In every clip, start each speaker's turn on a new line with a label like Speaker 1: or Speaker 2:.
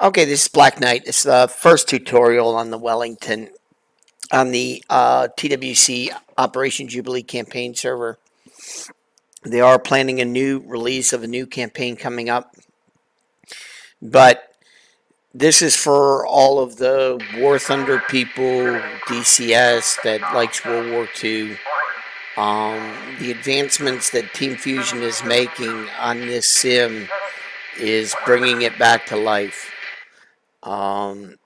Speaker 1: Okay, this is Black Knight. It's the first tutorial on the Wellington, on the TWC Operation Jubilee campaign server. They are planning a new release of a new campaign coming up, but this is for all of the War Thunder people, DCS that likes World War II. The advancements that Team Fusion is making on this sim is bringing it back to life. I'm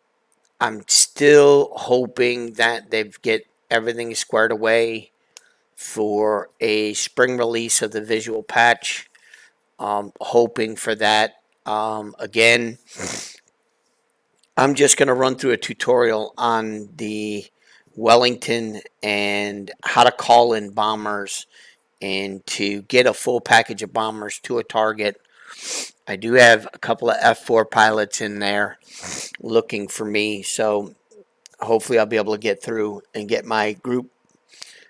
Speaker 1: still hoping that they get everything squared away for a spring release of the visual patch. Hoping for that. Again, I'm just going to run through a tutorial on the Wellington and how to call in bombers and to get a full package of bombers to a target. I do have a couple of F4 pilots in there looking for me, so hopefully I'll be able to get through and get my group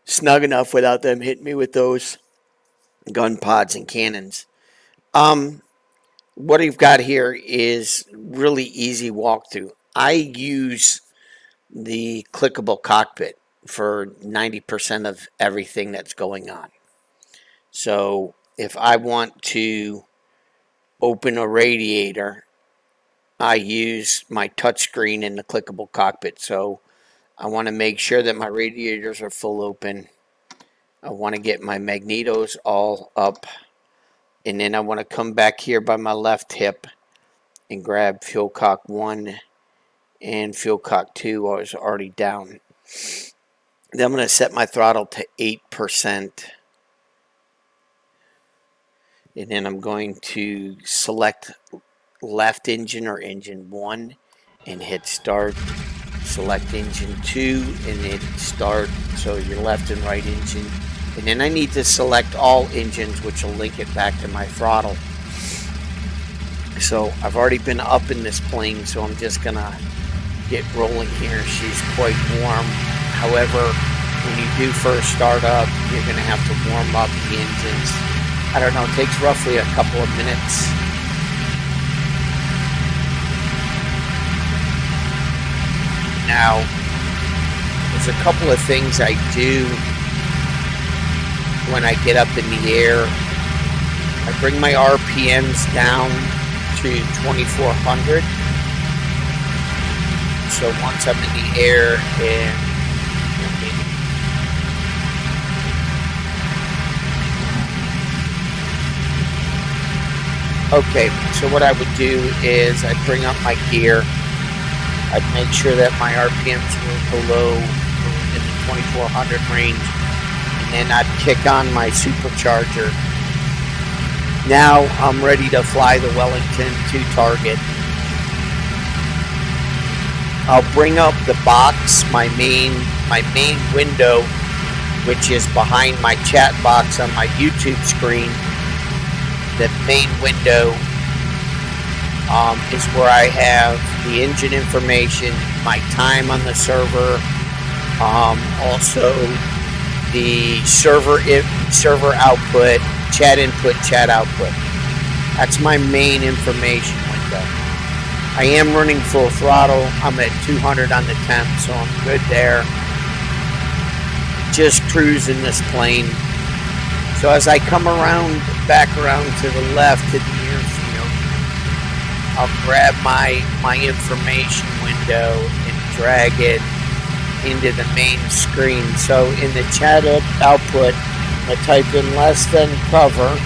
Speaker 1: snug enough without them hitting me with those gun pods and cannons. What I've got here is really easy walkthrough. I use the clickable cockpit for 90% of everything that's going on. So if I want to open a radiator, I use my touchscreen in the clickable cockpit. So I want to make sure that my radiators are full open. I want to get my magnetos all up. And then I want to come back here by my left hip and grab fuel cock 1 and fuel cock 2. I was already down. Then I'm going to set my throttle to 8%. And then I'm going to select left engine or engine 1 and hit start. Select engine 2 and hit start. So your left and right engine. And then I need to select all engines, which will link it back to my throttle. So I've already been up in this plane, so I'm just going to get rolling here. She's quite warm. However, when you do first start up, you're going to have to warm up the engines. I don't know, it takes roughly a couple of minutes. Now, there's a couple of things I do when I get up in the air. I bring my RPMs down to 2400. So once I'm in the air and okay, so what I would do is I'd bring up my gear. I'd make sure that my RPMs were below in the 2400 range. And then I'd kick on my supercharger. Now I'm ready to fly the Wellington to target. I'll bring up the box, my main window, which is behind my chat box on my YouTube screen. The main window is where I have the engine information, my time on the server, also the server output, chat input, chat output. That's my main information window. I am running full throttle. I'm at 200 on the temp, so I'm good there. Just cruising this plane. So as I come back around to the left to the airfield, I'll grab my information window and drag it into the main screen. So in the chat output, I type in less than cover,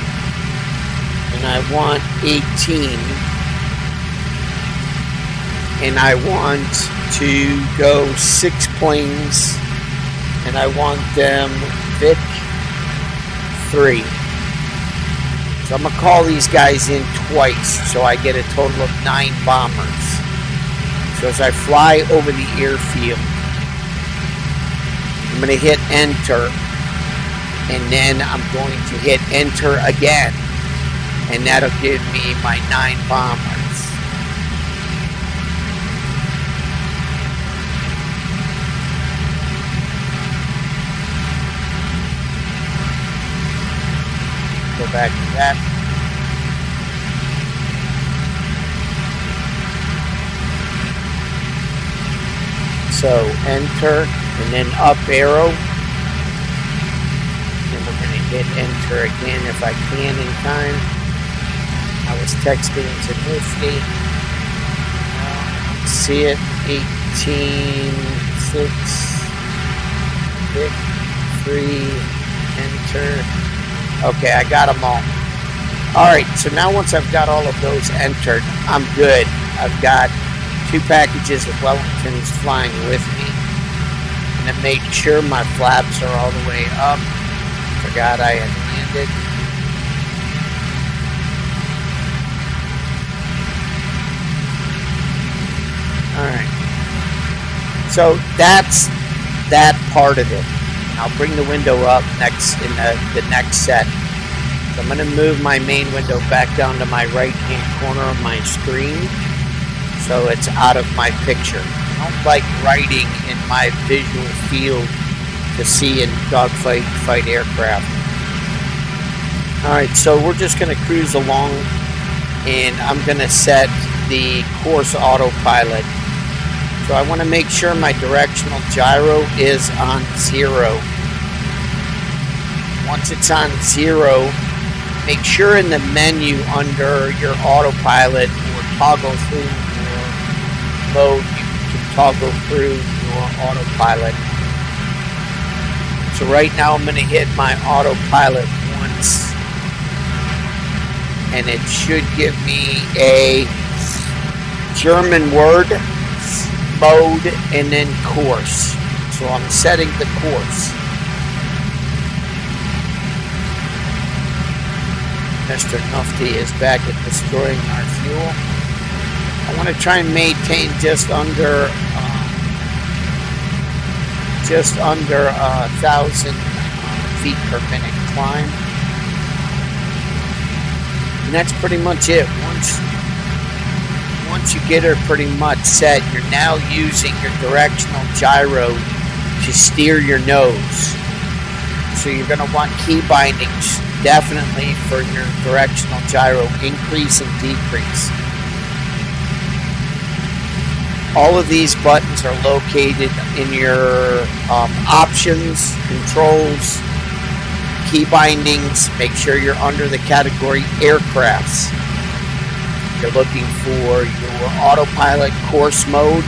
Speaker 1: and I want 18, and I want to go 6 planes, and I want them Vic 3. So I'm going to call these guys in twice, so I get a total of 9 bombers. So as I fly over the airfield, I'm going to hit enter, and then I'm going to hit enter again, and that'll give me my 9 bombers. Go back to that. So enter and then up arrow. And we're going to hit enter again if I can in time. I was texting to Nifty. See it, 18.6, pick 3, enter. Okay, I got them all. Alright, so now once I've got all of those entered, I'm good. I've got 2 packages of Wellingtons flying with me. And I made sure my flaps are all the way up. Forgot I had landed. Alright. So that's that part of it. I'll bring the window up next in the next set. So I'm going to move my main window back down to my right hand corner of my screen so it's out of my picture. I don't like writing in my visual field to see in dogfight fight aircraft. Alright, so we're just going to cruise along and I'm going to set the course autopilot. So I want to make sure my directional gyro is on 0. Once it's on 0, make sure in the menu under your autopilot or toggle through your mode, you can toggle through your autopilot. So right now I'm going to hit my autopilot once and it should give me a German word, mode, and then course. So I'm setting the course. Mr. Nufty is back at destroying our fuel. I want to try and maintain just under 1,000 feet per minute climb. And that's pretty much it. Once you get her pretty much set, you're now using your directional gyro to steer your nose. So you're going to want key bindings definitely for your directional gyro increase and decrease. All of these buttons are located in your options, controls, key bindings. Make sure you're under the category aircrafts. You're looking for your autopilot course mode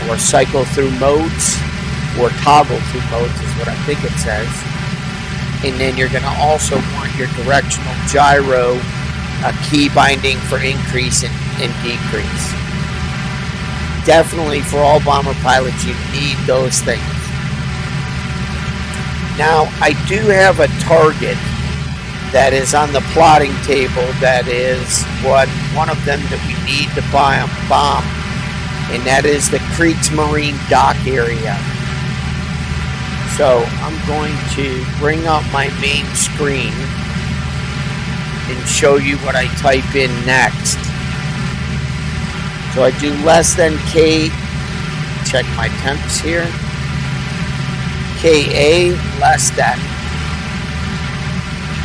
Speaker 1: or cycle through modes or toggle through modes is what I think it says. And then you're going to also want your directional gyro, a key binding for increase and decrease. Definitely for all bomber pilots you need those things. Now I do have a target that is on the plotting table that is one of them that we need to bomb, and that is the Kriegsmarine dock area. So I'm going to bring up my main screen and show you what I type in next. So I do less than K, check my temps here, KA less than.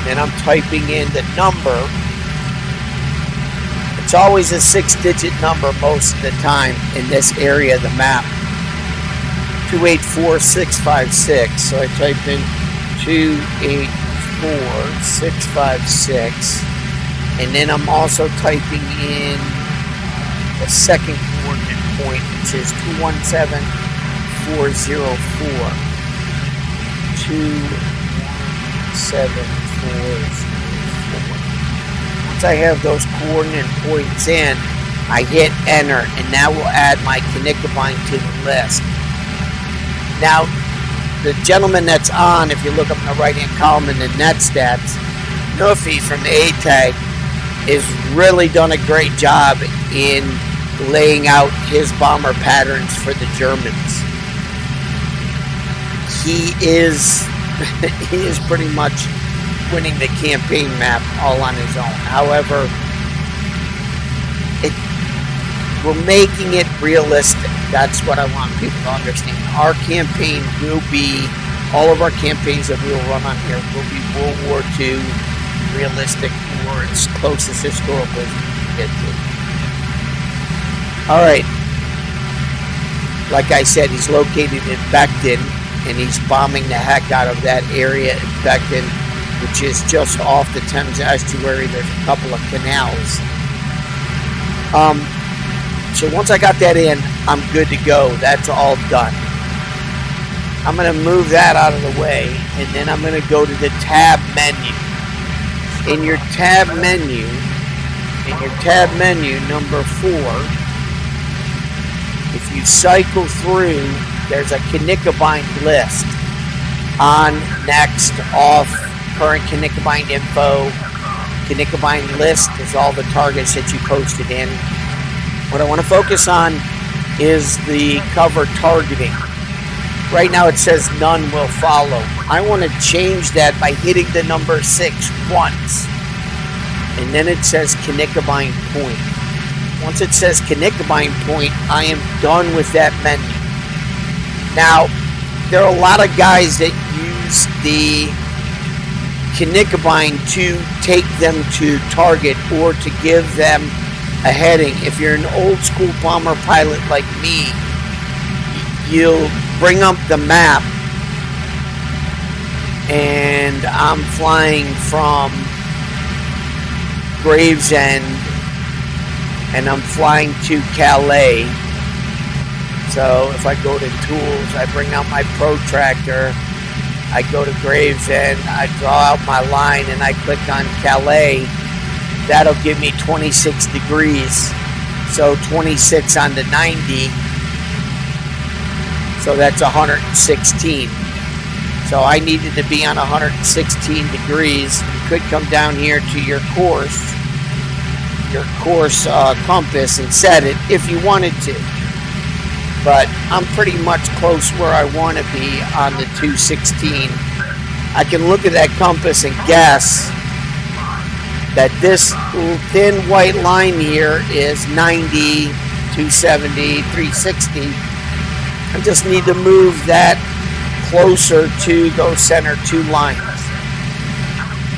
Speaker 1: Then I'm typing in the number. It's always a 6-digit number most of the time in this area of the map. 284656. So I type in 284656. And then I'm also typing in the second coordinate point, which is 217404. 217404. Once I have those coordinate points in, I hit enter, and that will add my Knickerbein to the list. Now, the gentleman that's on, if you look up in the right-hand column in the net stats, Nuffy from the A-Tag has really done a great job in laying out his bomber patterns for the Germans. He is pretty much winning the campaign map all on his own. However, we're making it realistic. That's what I want people to understand. Our campaign will be, all of our campaigns that we will run on here will be World War II realistic, or as close as historical as we can get to. Alright, Like I said, he's located in Beckton, and he's bombing the heck out of that area in Beckton, which is just off the Thames estuary. There's a couple of canals. So once I got that in, I'm good to go. That's all done. I'm going to move that out of the way, and then I'm going to go to the tab menu. In your tab menu, number 4, if you cycle through, there's a Knickerbind list. On, next, off, current Knickerbind info. Knickerbind list is all the targets that you posted in. What I want to focus on is the cover targeting. Right now it says none will follow. I want to change that by hitting the number 6 once. And then it says Knickerbind point. Once it says Knickerbind point, I am done with that menu. Now, there are a lot of guys that use the Knickerbind to take them to target or to give them a heading. If you're an old school bomber pilot like me, you'll bring up the map, and I'm flying from Gravesend, and I'm flying to Calais. So if I go to tools, I bring out my protractor, I go to Gravesend, I draw out my line, and I click on Calais. That'll give me 26 degrees. So 26 on the 90. So that's 116. So I needed to be on 116 degrees. You could come down here to your course compass and set it if you wanted to. But I'm pretty much close where I want to be on the 216. I can look at that compass and guess that this thin white line here is 90, 270, 360. I just need to move that closer to those center 2 lines.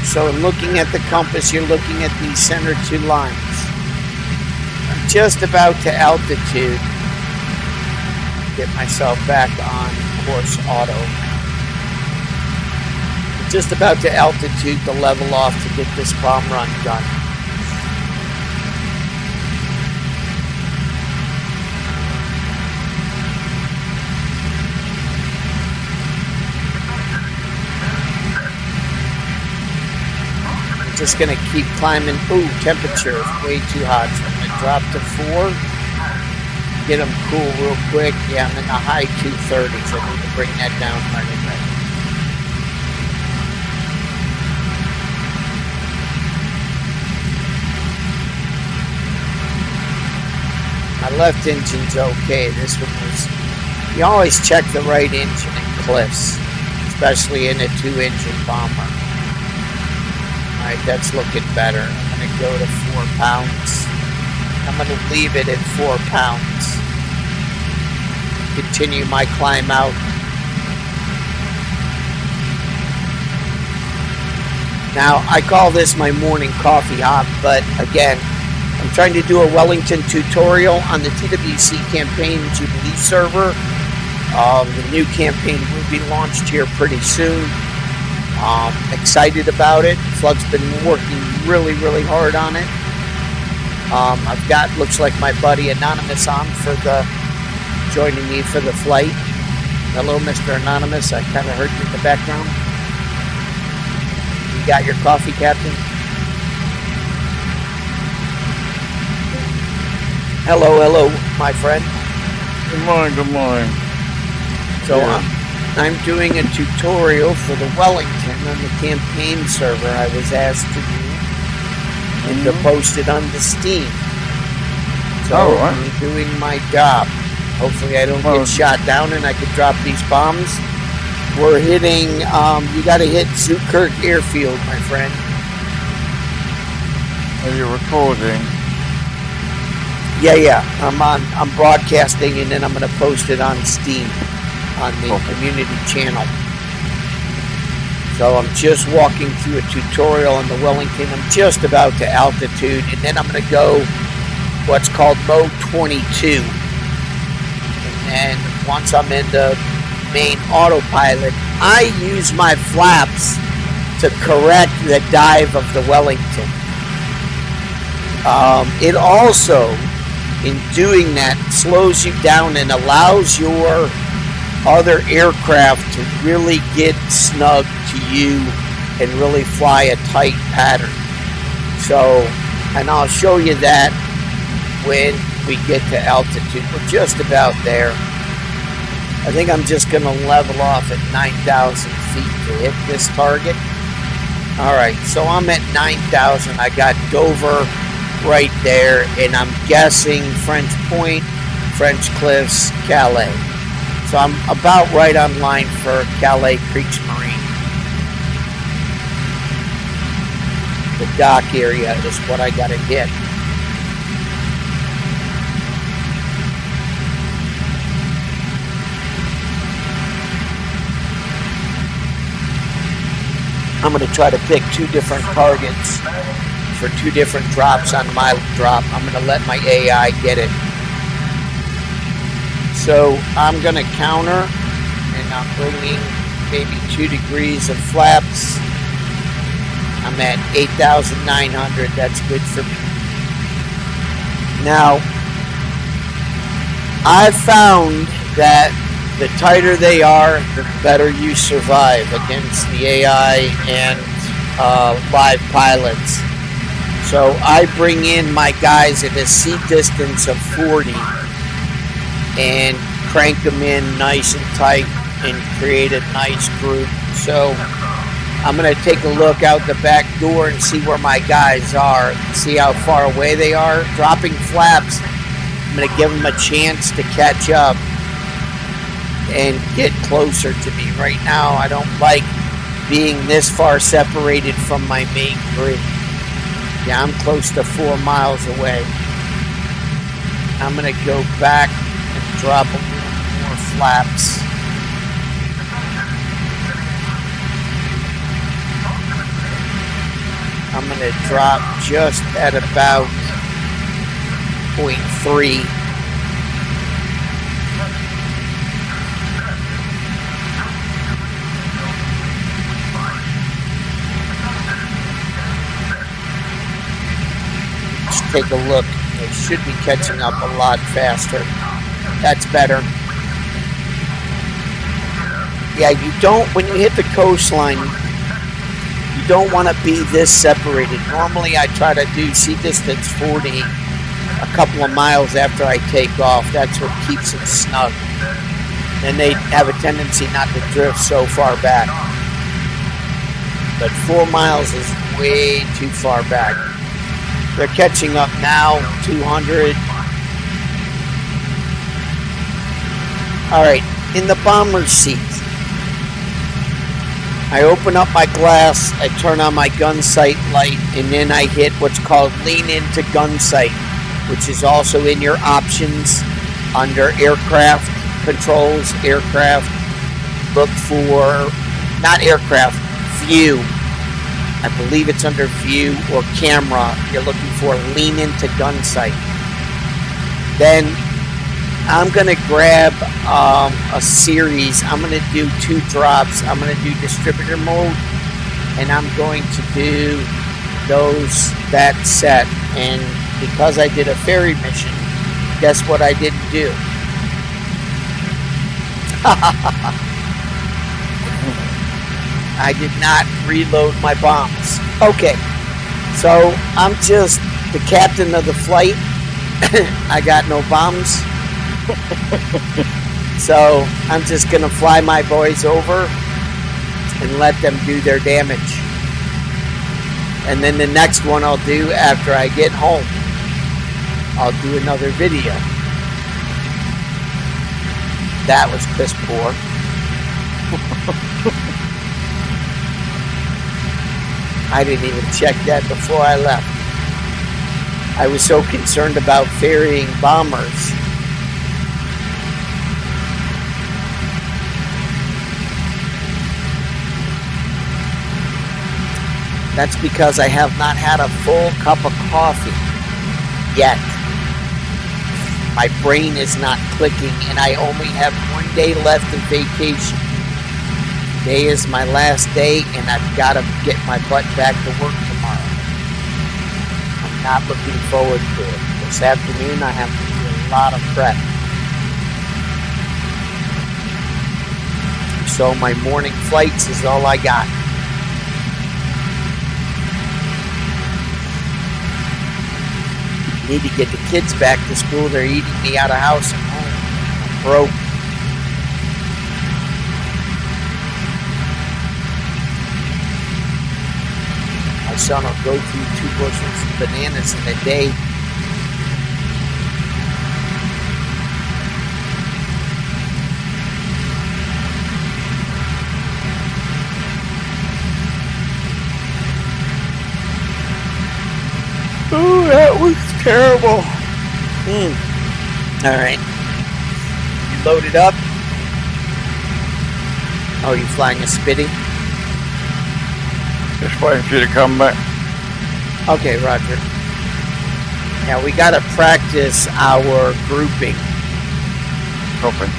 Speaker 1: So in looking at the compass, you're looking at these center 2 lines. I'm just about to altitude. Get myself back on course auto. Just about to altitude to level off to get this bomb run done. I'm just going to keep climbing. Ooh, temperature is way too hot, so I'm going to drop to 4. Get them cool real quick. Yeah, I'm in the high 230s. I need to bring that down right away. My left engine's okay. This one was... You always check the right engine in cliffs, especially in a 2-engine bomber. Alright, that's looking better. I'm going to go to 4 pounds. I'm going to leave it at 4 pounds. Continue my climb out. Now, I call this my morning coffee hop, but again, I'm trying to do a Wellington Totorial on the TWC campaign Jubilee server. The new campaign will be launched here pretty soon. Excited about it. Flug's been working really, really hard on it. I've got, looks like my buddy Anonymous on for joining me for the flight. Hello, Mr. Anonymous. I kind of heard you in the background. You got your coffee, Captain? Hello, my friend.
Speaker 2: Good morning.
Speaker 1: So I'm doing a tutorial for the Wellington on the campaign server I was asked to do and to post it on the Steam. So I'm doing my job. Hopefully I don't get shot down and I can drop these bombs. We're hitting, you got to hit Zukirk Airfield, my friend.
Speaker 2: Are you recording?
Speaker 1: Yeah. I'm broadcasting, and then I'm going to post it on Steam on the community channel. So I'm just walking through a tutorial on the Wellington. I'm just about to altitude, and then I'm going to go what's called mode 22. And once I'm in the main autopilot, I use my flaps to correct the dive of the Wellington. It also, in doing that, slows you down and allows your other aircraft to really get snug to you and really fly a tight pattern. So, and I'll show you that when we get to altitude. We're just about there. I think I'm just going to level off at 9,000 feet to hit this target. Alright, so I'm at 9,000. I got Dover right there, and I'm guessing French Point, French Cliffs, Calais. So I'm about right on line for Calais Kriegsmarine. The dock area is what I got to hit. I'm going to try to pick two different targets for two different drops on my drop. I'm going to let my AI get it. So I'm going to counter, and I'm bringing maybe 2 degrees of flaps. I'm at 8,900. That's good for me. Now, I've found that the tighter they are, the better you survive against the AI and live pilots. So I bring in my guys at a seat distance of 40 and crank them in nice and tight and create a nice group. So I'm going to take a look out the back door and see where my guys are, see how far away they are. Dropping flaps, I'm going to give them a chance to catch up and get closer to me. Right now, I don't like being this far separated from my main grid. Yeah, I'm close to 4 miles away. I'm going to go back and drop a little more flaps. I'm going to drop just at about 0.3. Take a look. It should be catching up a lot faster. That's better. Yeah, you don't, when you hit the coastline, you don't want to be this separated. Normally I try to do sea distance 40 a couple of miles after I take off. That's what keeps it snug. And they have a tendency not to drift so far back. But 4 miles is way too far back. They're catching up now, 200. All right, in the bomber's seat, I open up my glass, I turn on my gun sight light, and then I hit what's called lean into gun sight, which is also in your options under aircraft controls, aircraft. Look for, not aircraft, view. I believe it's under view or camera. You're looking for lean into gun sight. Then I'm going to grab a series. I'm going to do 2 drops. I'm going to do distributor mode, and I'm going to do that set. And because I did a ferry mission, guess what I didn't do? I did not reload my bombs. Okay, so I'm just the captain of the flight. I got no bombs. So I'm just going to fly my boys over and let them do their damage. And then the next one I'll do after I get home, I'll do another video. That was piss poor. I didn't even check that before I left. I was so concerned about ferrying bombers. That's because I have not had a full cup of coffee yet. My brain is not clicking, and I only have 1 day left of vacation. Today is my last day, and I've got to get my butt back to work tomorrow. I'm not looking forward to it. This afternoon, I have to do a lot of prep. So my morning flights is all I got. Need to get the kids back to school. They're eating me out of house and home. I'm broke. My son will go through 2 bushels of bananas in a day. Oh, that was terrible. All right. You loaded up? Oh, you flying a Spitty?
Speaker 2: Just waiting for you to come back.
Speaker 1: Okay, Roger. Yeah, we got to practice our grouping.
Speaker 2: Copy.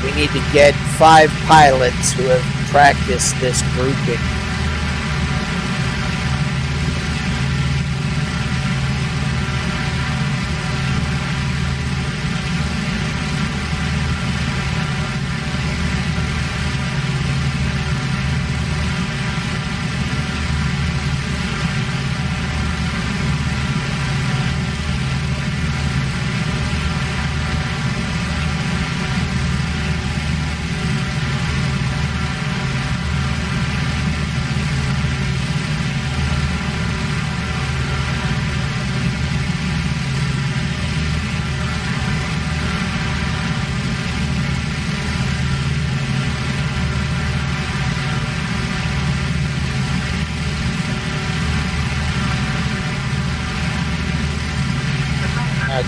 Speaker 1: We need to get 5 pilots who have practiced this grouping.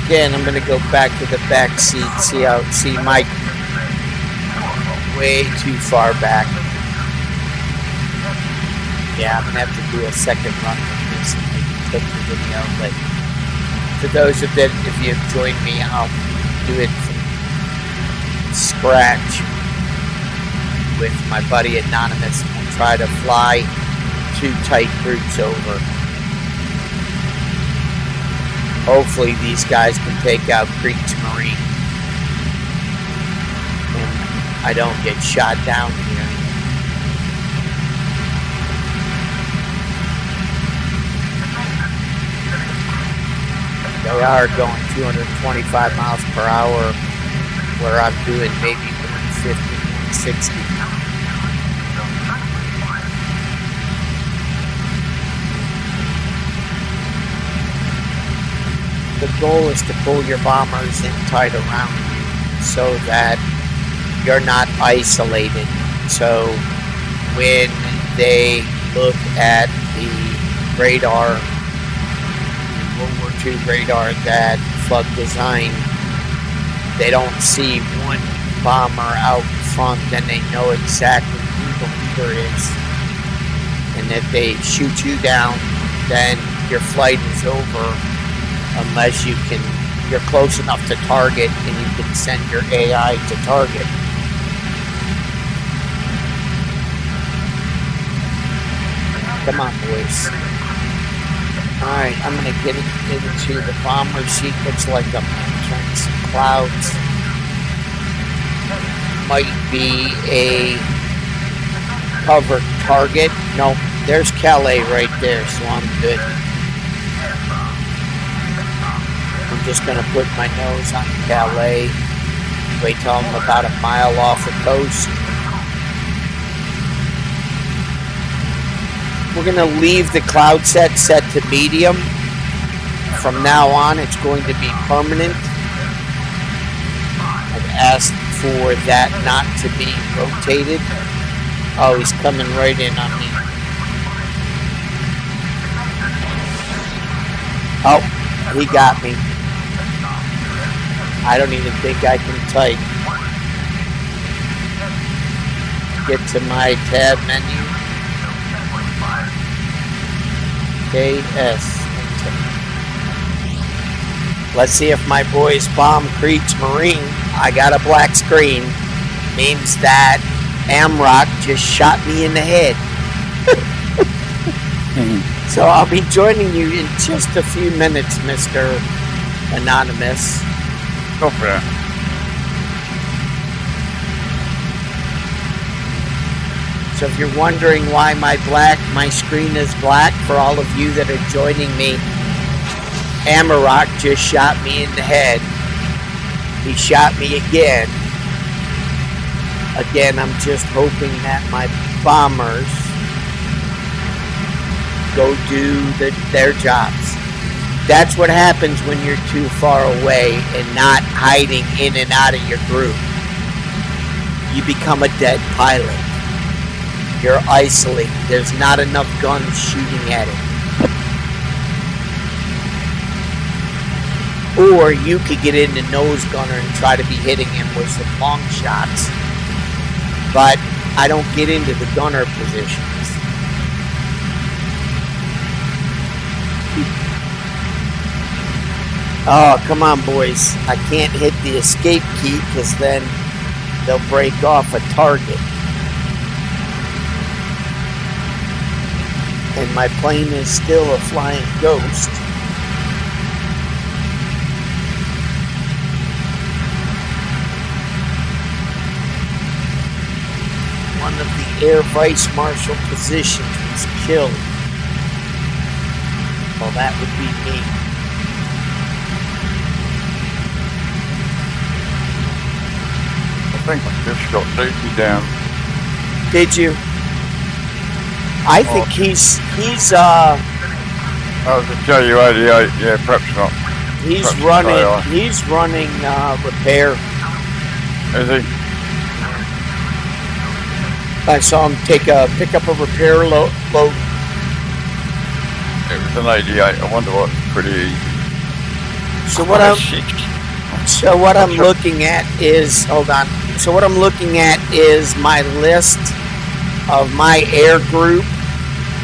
Speaker 1: Again, I'm going to go back to the back seat, see Mike way too far back. Yeah, I'm going to have to do a second run with this and maybe clip the video, but for those of that, if you've joined me, I'll do it from scratch with my buddy Anonymous, and we'll try to fly 2 tight groups over. Hopefully these guys can take out Creek's Marine and I don't get shot down here. They are going 225 miles per hour where I'm doing maybe 150, 160. The goal is to pull your bombers in tight around you so that you're not isolated. So when they look at the radar, World War II radar that Flood designed, they don't see one bomber out front, then they know exactly who the leader is. And if they shoot you down, then your flight is over. Unless you're close enough to target and you can send your AI to target. Come on, boys. Alright, I'm going to get into the bomber seat. Looks like I'm entering some clouds. Might be a covered target. Nope, there's Calais right there, so I'm good. I'm just going to put my nose on Calais, wait till I'm about a mile off the coast. We're going to leave the cloud set to medium. From now on, it's going to be permanent. I've asked for that not to be rotated. Oh, he's coming right in on me. Oh, he got me. I don't even think I can type. get to my tab menu. KS. Let's see if my boys bomb Creech Marine. I got a black screen. Means that Amrock just shot me in the head. So I'll be joining you in just a few minutes, Mr. Anonymous.
Speaker 2: Go for that.
Speaker 1: So if you're wondering why my screen is black, for all of you that are joining me, Amarok just shot me in the head. He shot me again. Again, I'm just hoping that my bombers go do their jobs. That's what happens when you're too far away and not hiding in and out of your group. You become a dead pilot. You're isolated. There's not enough guns shooting at it. Or you could get in the nose gunner and try to be hitting him with some long shots. But I don't get into the gunner positions. Oh, come on, boys. I can't hit the escape key because then they'll break off a target. And my plane is still a flying ghost. One of the Air Vice Marshal positions was killed. Well, that would be me.
Speaker 2: I think I just shot Daisy down.
Speaker 1: Did you? I think he's
Speaker 2: I was a JU-88, yeah, perhaps not.
Speaker 1: He's running repair.
Speaker 2: Is he?
Speaker 1: I saw him pick up a repair load.
Speaker 2: It was an 88. I wonder what's pretty easy.
Speaker 1: So what I'm looking at is, hold on. So what I'm looking at is my list of my air group,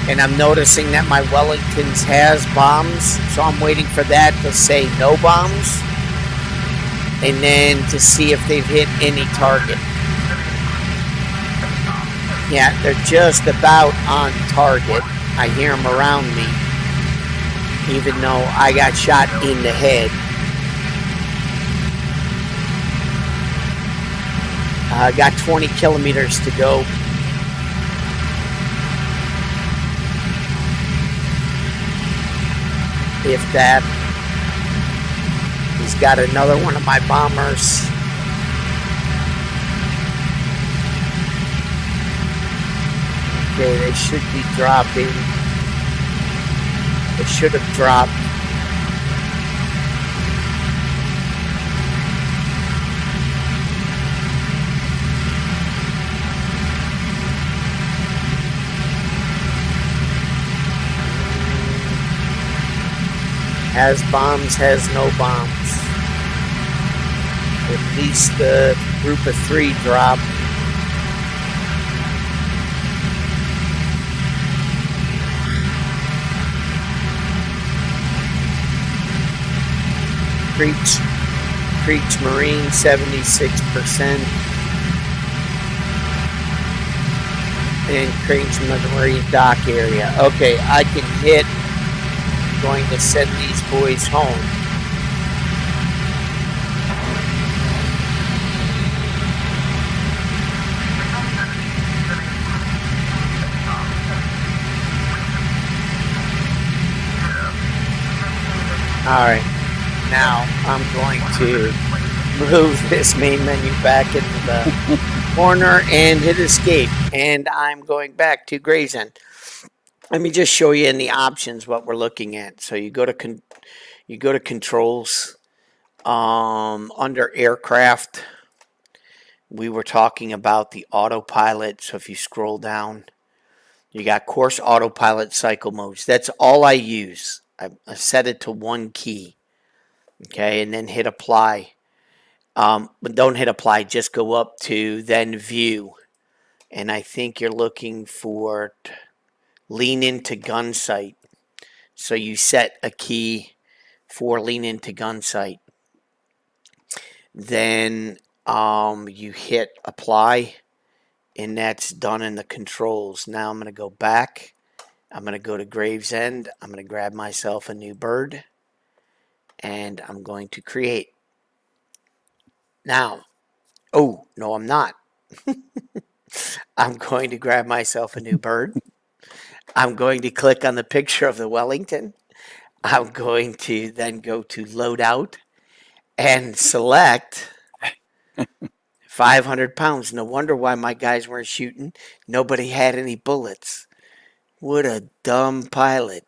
Speaker 1: and I'm noticing that my Wellingtons has bombs. So I'm waiting for that to say no bombs, and then to see if they've hit any target. Yeah, they're just about on target. I hear them around me, even though I got shot in the head. I got 20 kilometers to go. If that. He's got another one of my bombers. Okay, they should be dropping. They should have dropped. Has bombs, has no bombs. At least the group of 3 dropped. Creech Marine 76%. And Creech Marine dock area. Okay, I can hit. Going to send these boys home. Alright, now I'm going to move this main menu back into the corner and hit escape. And I'm going back to Gray's End. Let me just show you in the options what we're looking at. So you go to controls, under aircraft. We were talking about the autopilot. So if you scroll down, you got course autopilot cycle modes. That's all I use. I set it to 1 key. Okay, and then hit apply. But don't hit apply. Just go up to then view. and I think you're looking for lean into gun sight. So you set a key for lean into gun sight. Then you hit apply, and that's done in the controls. Now I'm going to go back. I'm going to go to Gravesend. I'm going to grab myself a new bird, and I'm going to create. Now, oh, no, I'm not. I'm going to grab myself a new bird. I'm going to click on the picture of the Wellington. I'm going to then go to loadout and select 500 pounds. No wonder why my guys weren't shooting. Nobody had any bullets. What a dumb pilot.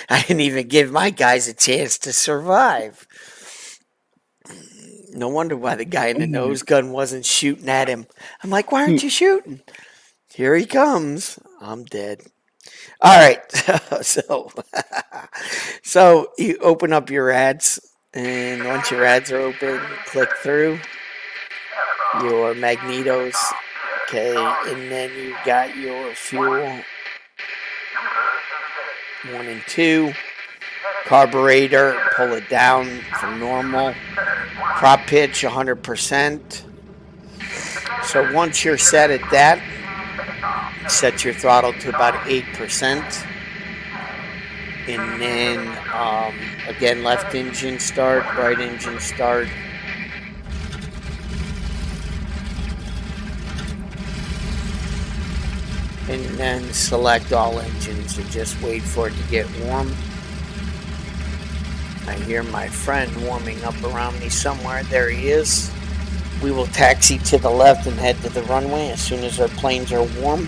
Speaker 1: I didn't even give my guys a chance to survive. No wonder why the guy in the nose gun wasn't shooting at him. I'm like, why aren't you shooting? Here he comes. I'm dead. All right. So you open up your ads, and once your ads are open, click through your magnetos. Okay, and then you got your fuel 1 and 2. Carburetor, pull it down from normal. Prop pitch 100%. So once you're set at that, set your throttle to about 8%. And then, again, left engine start, right engine start. And then select all engines and just wait for it to get warm. I hear my friend warming up around me somewhere. There he is. We will taxi to the left and head to the runway as soon as our planes are warm.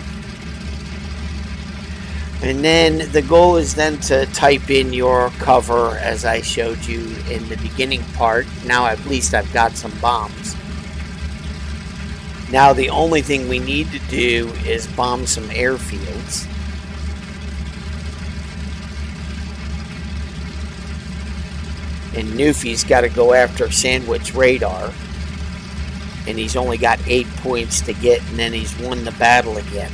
Speaker 1: And then the goal is then to type in your cover as I showed you in the beginning part. Now at least I've got some bombs. Now the only thing we need to do is bomb some airfields. And Newfie's got to go after Sandwich Radar. And he's only got 8 points to get, and then he's won the battle again.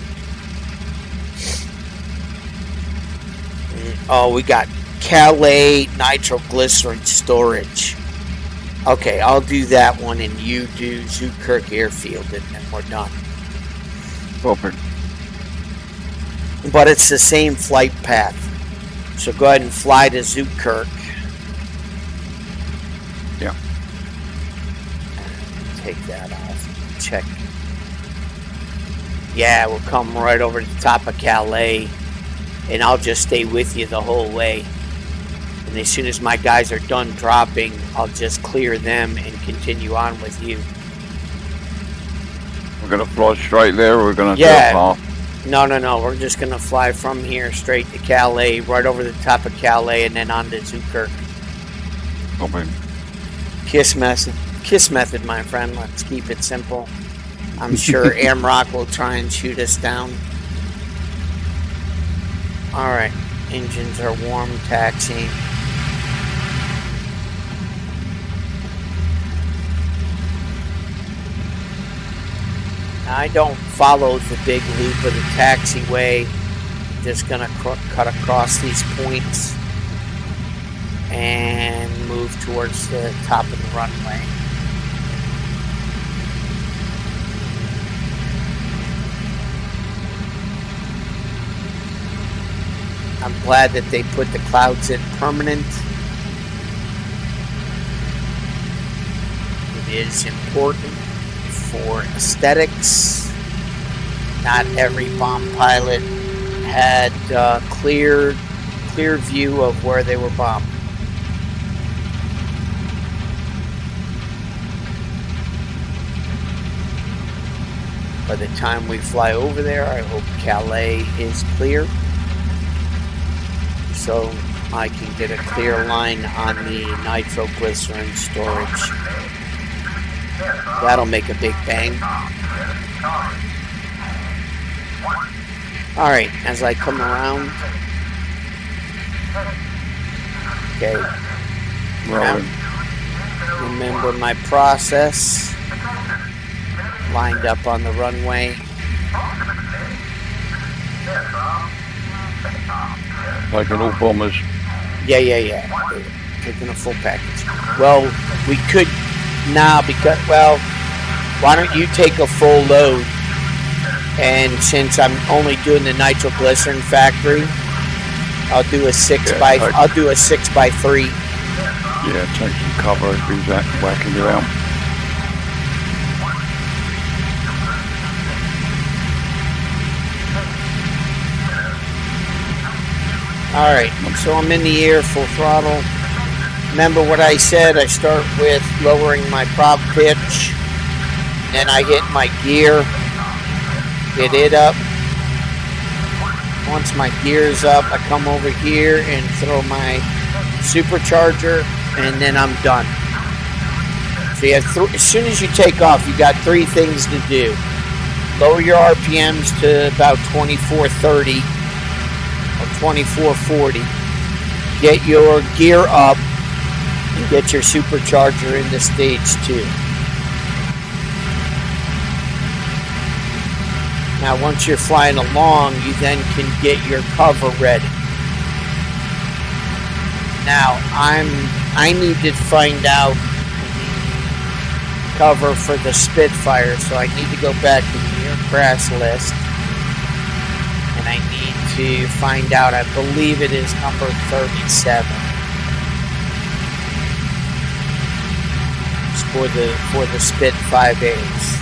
Speaker 1: Oh, we got Calais nitroglycerin storage. Okay, I'll do that one, and you do Zootkirk Airfield, and then we're done.
Speaker 2: Open.
Speaker 1: But it's the same flight path. So go ahead and fly to Zootkirk.
Speaker 2: Yeah.
Speaker 1: Take that off. Check. Yeah, we'll come right over to the top of Calais, and I'll just stay with you the whole way. And as soon as my guys are done dropping, I'll just clear them and continue on with you.
Speaker 2: We're going to fly straight there, or we're going to
Speaker 1: do
Speaker 2: a path?
Speaker 1: No. We're just going to fly from here straight to Calais, right over the top of Calais, and then on to Zootkirk.
Speaker 2: Open.
Speaker 1: Kiss method, my friend. Let's keep it simple. I'm sure Amrock will try and shoot us down. Alright, engines are warm, taxiing. Now, I don't follow the big loop of the taxiway. I'm just going to cut across these points and move towards the top of the runway. I'm glad that they put the clouds in permanent. It is important for aesthetics. Not every bomb pilot had clear view of where they were bombed. By the time we fly over there, I hope Calais is clear, so I can get a clear line on the nitroglycerin storage. That'll make a big bang. Alright, as I come around. Okay. Remember my process. lined up on the runway.
Speaker 2: Taking all bombers.
Speaker 1: Yeah. Taking a full package. Well, we could now because, well, why don't you take a full load? And since I'm only doing the nitroglycerin factory, I'll do a 6x3.
Speaker 2: Yeah, take some cover if he's whacking you out.
Speaker 1: Alright, so I'm in the air, full throttle. Remember what I said, I start with lowering my prop pitch, then I hit my gear, get it up. Once my gear's up, I come over here and throw my supercharger, and then I'm done. So you have as soon as you take off, you got 3 things to do. Lower your RPMs to about 2430 or 2440. Get your gear up and get your supercharger into stage 2. Now once you're flying along, you then can get your cover ready. Now I need to find out the cover for the Spitfire, so I need to go back to the aircraft list and I need to find out, I believe it is number 37. It's for the Spit 5As.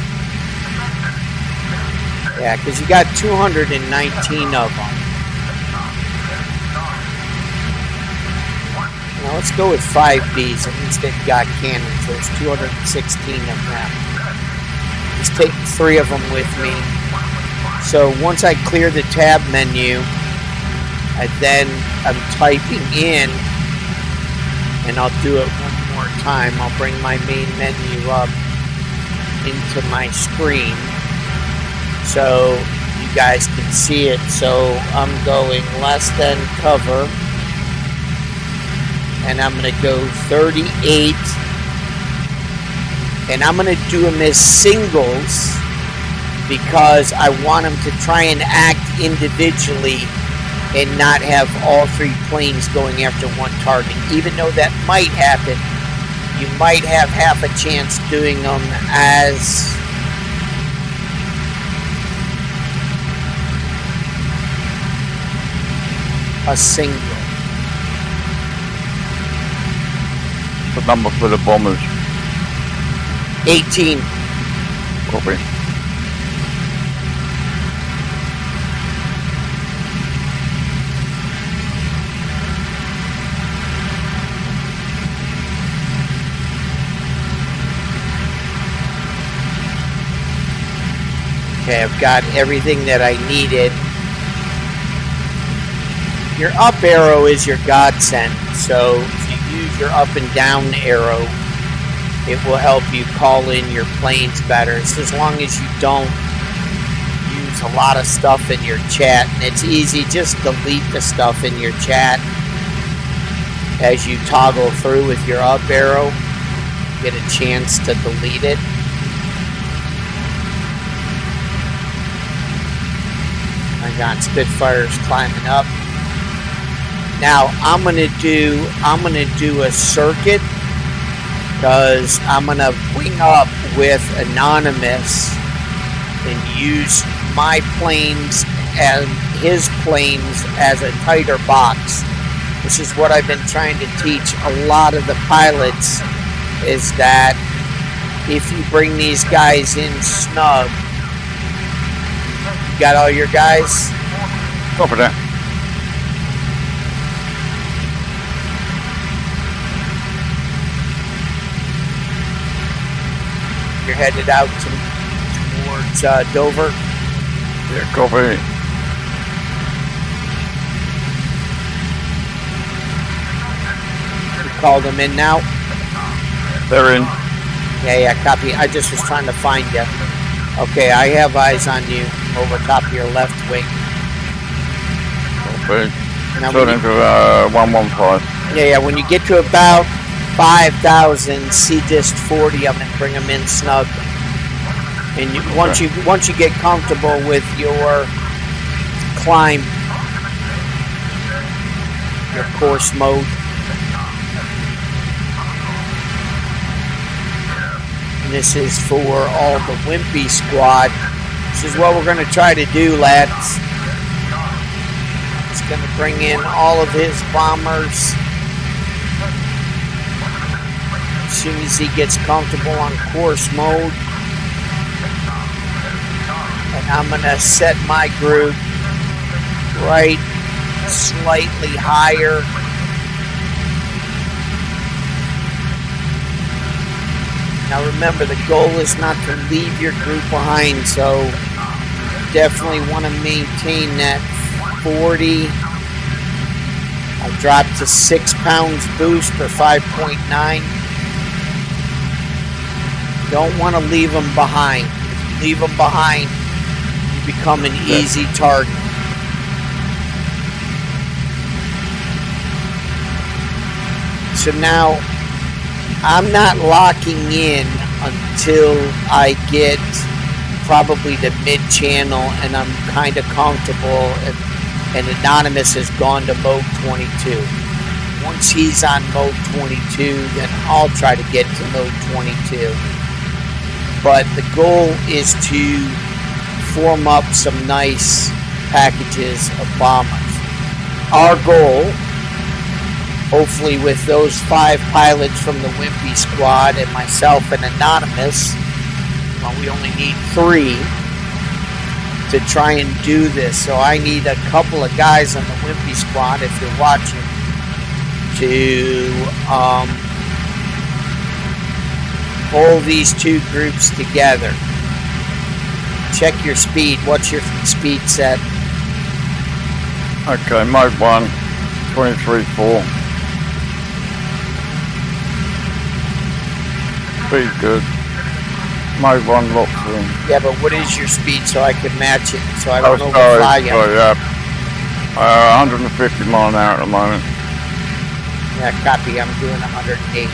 Speaker 1: Yeah, because you got 219 of them. Now let's go with 5Bs. At least they've got cannons. There's 216 of them. Just take 3 of them with me. So once I clear the tab menu, I'm typing in, and I'll do it one more time. I'll bring my main menu up into my screen so you guys can see it. So I'm going less than cover, and I'm going to go 38, and I'm going to do them as singles because I want them to try and act individually and not have all 3 planes going after one target. Even though that might happen, you might have half a chance doing them as a single.
Speaker 2: The number for the bombers.
Speaker 1: 18.
Speaker 2: Copy.
Speaker 1: Okay, I've got everything that I needed. Your up arrow is your godsend, so if you use your up and down arrow, it will help you call in your planes better. It's as long as you don't use a lot of stuff in your chat, and it's easy, just delete the stuff in your chat as you toggle through with your up arrow. Get a chance to delete it. I got Spitfires climbing up. Now I'm gonna do a circuit because I'm gonna wing up with Anonymous and use my planes and his planes as a tighter box, which is what I've been trying to teach a lot of the pilots, is that if you bring these guys in snug, you got all your guys?
Speaker 2: Copy that.
Speaker 1: You're headed out towards Dover.
Speaker 2: Yeah, copy.
Speaker 1: You called them in now?
Speaker 2: They're in.
Speaker 1: Yeah, copy. I just was trying to find you. Okay, I have eyes on you over top of your left wing.
Speaker 2: Copy.
Speaker 1: Now
Speaker 2: Turn into 115.
Speaker 1: Yeah, when you get to about 5,000 C-Dist 40, I'm going to bring them in snug. And once you get comfortable with your climb, your course mode, and this is for all the Wimpy squad. This is what we're going to try to do, lads. He's going to bring in all of his bombers as soon as he gets comfortable on course mode. And I'm going to set my group right slightly higher. Now remember, the goal is not to leave your group behind, so definitely want to maintain that 40. I'll drop to 6 pounds boost for 5.9. Don't want to leave them behind. If you leave them behind, you become an easy target. So now I'm not locking in until I get probably the mid-channel and I'm kind of comfortable, and Anonymous has gone to mode 22. Once he's on mode 22, then I'll try to get to mode 22. But the goal is to form up some nice packages of bombers. Our goal, hopefully with those 5 pilots from the Wimpy squad and myself and Anonymous, well, we only need 3 to try and do this. So I need a couple of guys on the Wimpy squad, if you're watching, to hold these 2 groups together. Check your speed. What's your speed set?
Speaker 2: Okay, mode 1, 23.4. Speed good. Mode 1 locks in.
Speaker 1: Yeah, but what is your speed so I can match it, so I don't overfly you?
Speaker 2: Sorry, yeah. 150 mile an hour at the moment.
Speaker 1: Yeah, copy. I'm doing 108.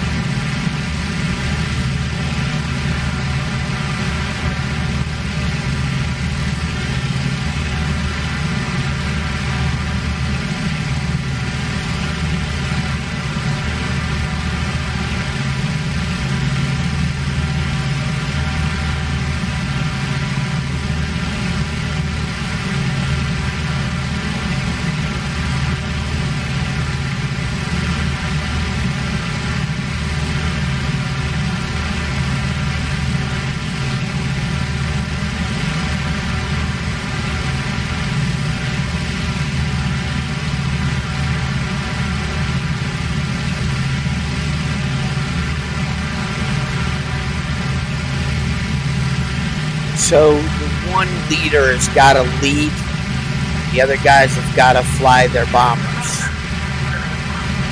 Speaker 1: So the one leader has got to lead. The other guys have got to fly their bombers.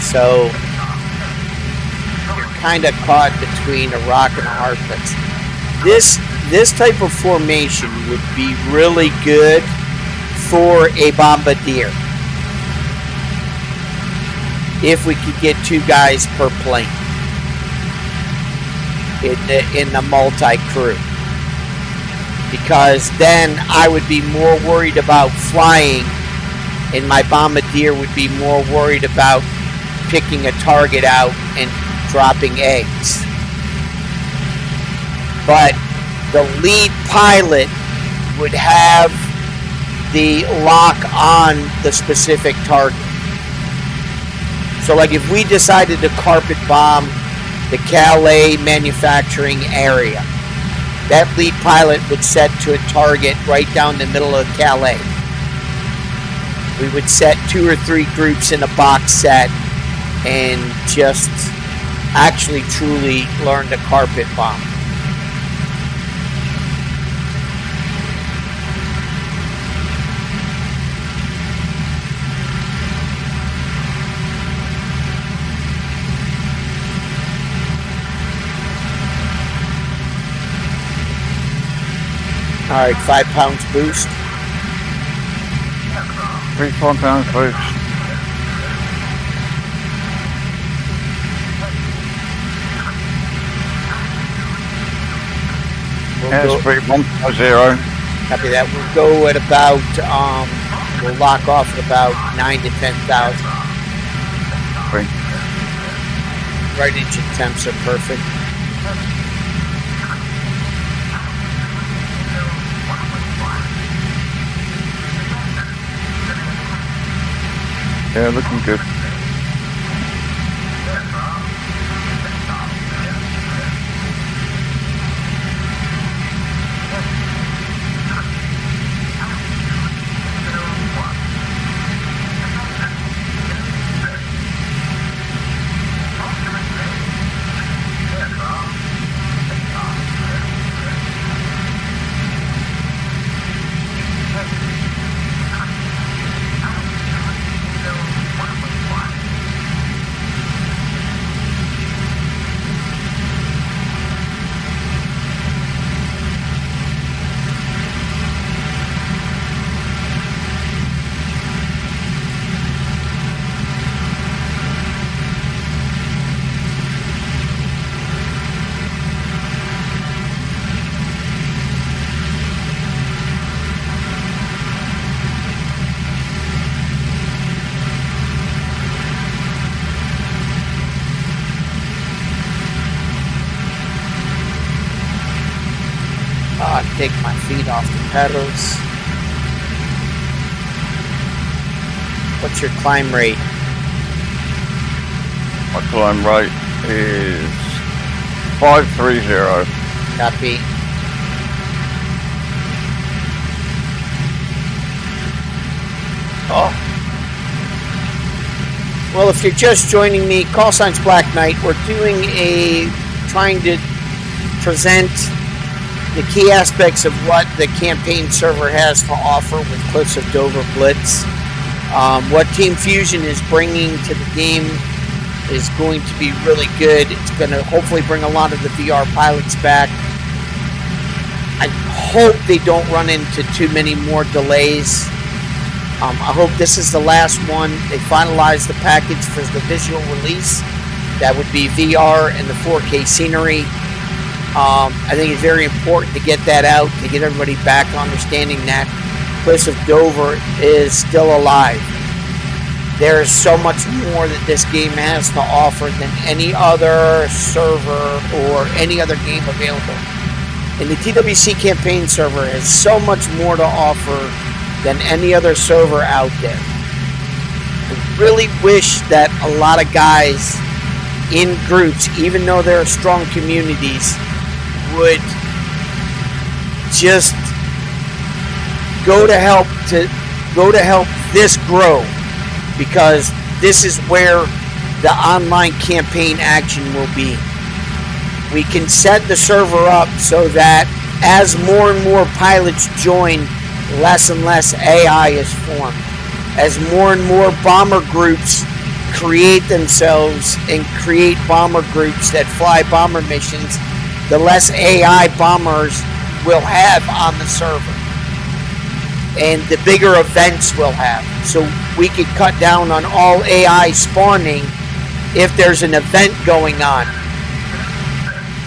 Speaker 1: So you're kind of caught between a rock and a hard place. This type of formation would be really good for a bombardier if we could get 2 guys per plane in the multi-crew. Because then I would be more worried about flying, and my bombardier would be more worried about picking a target out and dropping eggs. But the lead pilot would have the lock on the specific target. So like if we decided to carpet bomb the Calais manufacturing area, that lead pilot would set to a target right down the middle of Calais. We would set 2 or 3 groups in a box set and just actually truly learn to carpet bomb. All right, 5 pounds boost.
Speaker 2: 3 pounds boost. Airspeed 150.
Speaker 1: Copy that. We'll go at about, we'll lock off at about 9 to 10,000. Right engine temps are perfect.
Speaker 2: Yeah, looking good.
Speaker 1: Take my feet off the pedals. What's your climb rate?
Speaker 2: My climb rate is 530.
Speaker 1: Copy. Oh. Well, if you're just joining me, call signs Black Knight. We're trying to present the key aspects of what the campaign server has to offer with Cliffs of Dover Blitz. What Team Fusion is bringing to the game is going to be really good. It's going to hopefully bring a lot of the VR pilots back. I hope they don't run into too many more delays. I hope this is the last one. They finalized the package for the visual release. That would be VR and the 4K scenery. I think it's very important to get that out, to get everybody back understanding that Cliffs of Dover is still alive. There is so much more that this game has to offer than any other server or any other game available. And the TWC campaign server has so much more to offer than any other server out there. I really wish that a lot of guys in groups, even though there are strong communities, would just go to help this grow, because this is where the online campaign action will be. We can set the server up so that as more and more pilots join, less and less AI is formed. As more and more bomber groups create themselves and create bomber groups that fly bomber missions, the less AI bombers we'll have on the server. And the bigger events we'll have. So we could cut down on all AI spawning if there's an event going on.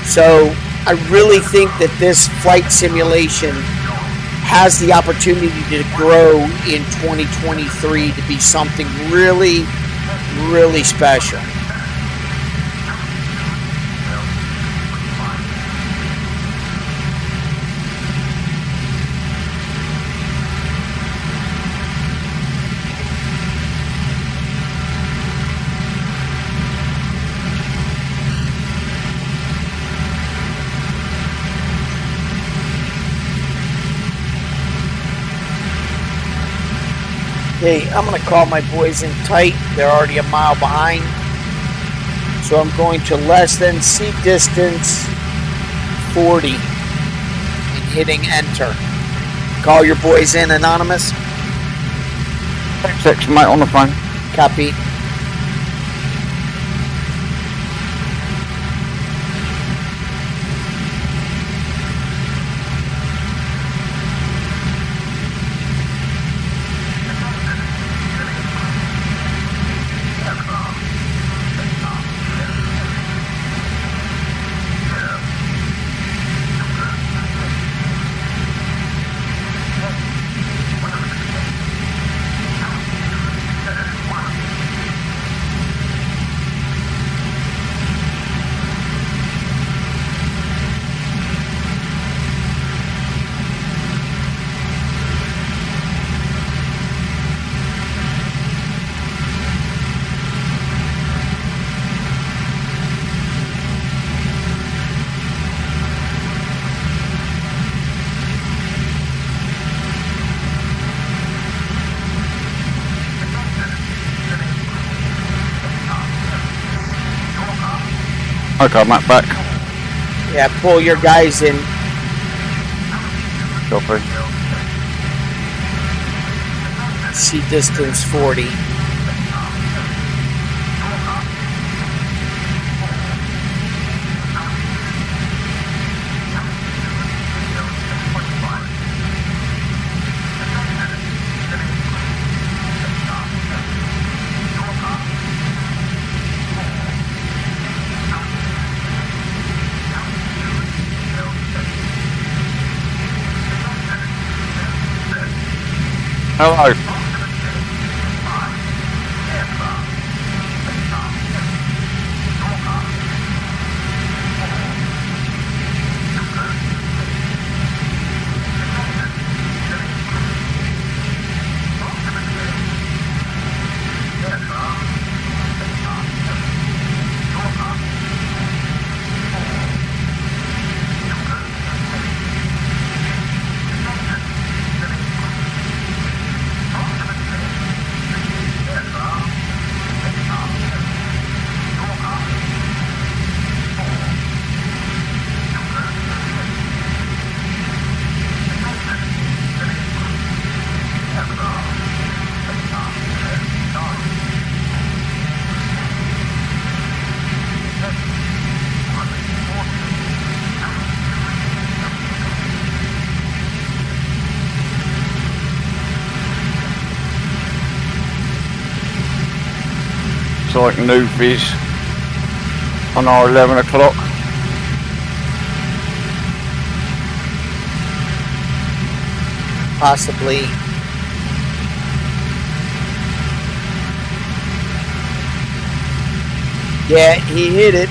Speaker 1: So I really think that this flight simulation has the opportunity to grow in 2023 to be something really, really special. Okay, I'm going to call my boys in tight. They're already a mile behind. So I'm going to less than seat distance 40 and hitting enter. Call your boys in, Anonymous.
Speaker 2: 6 mate on the phone.
Speaker 1: Copy.
Speaker 2: Okay, I'm back.
Speaker 1: Yeah, pull your guys in.
Speaker 2: Copy.
Speaker 1: See distance 40.
Speaker 2: Hello. It's like newbies on our 11 o'clock.
Speaker 1: Possibly. Yeah, he hit it.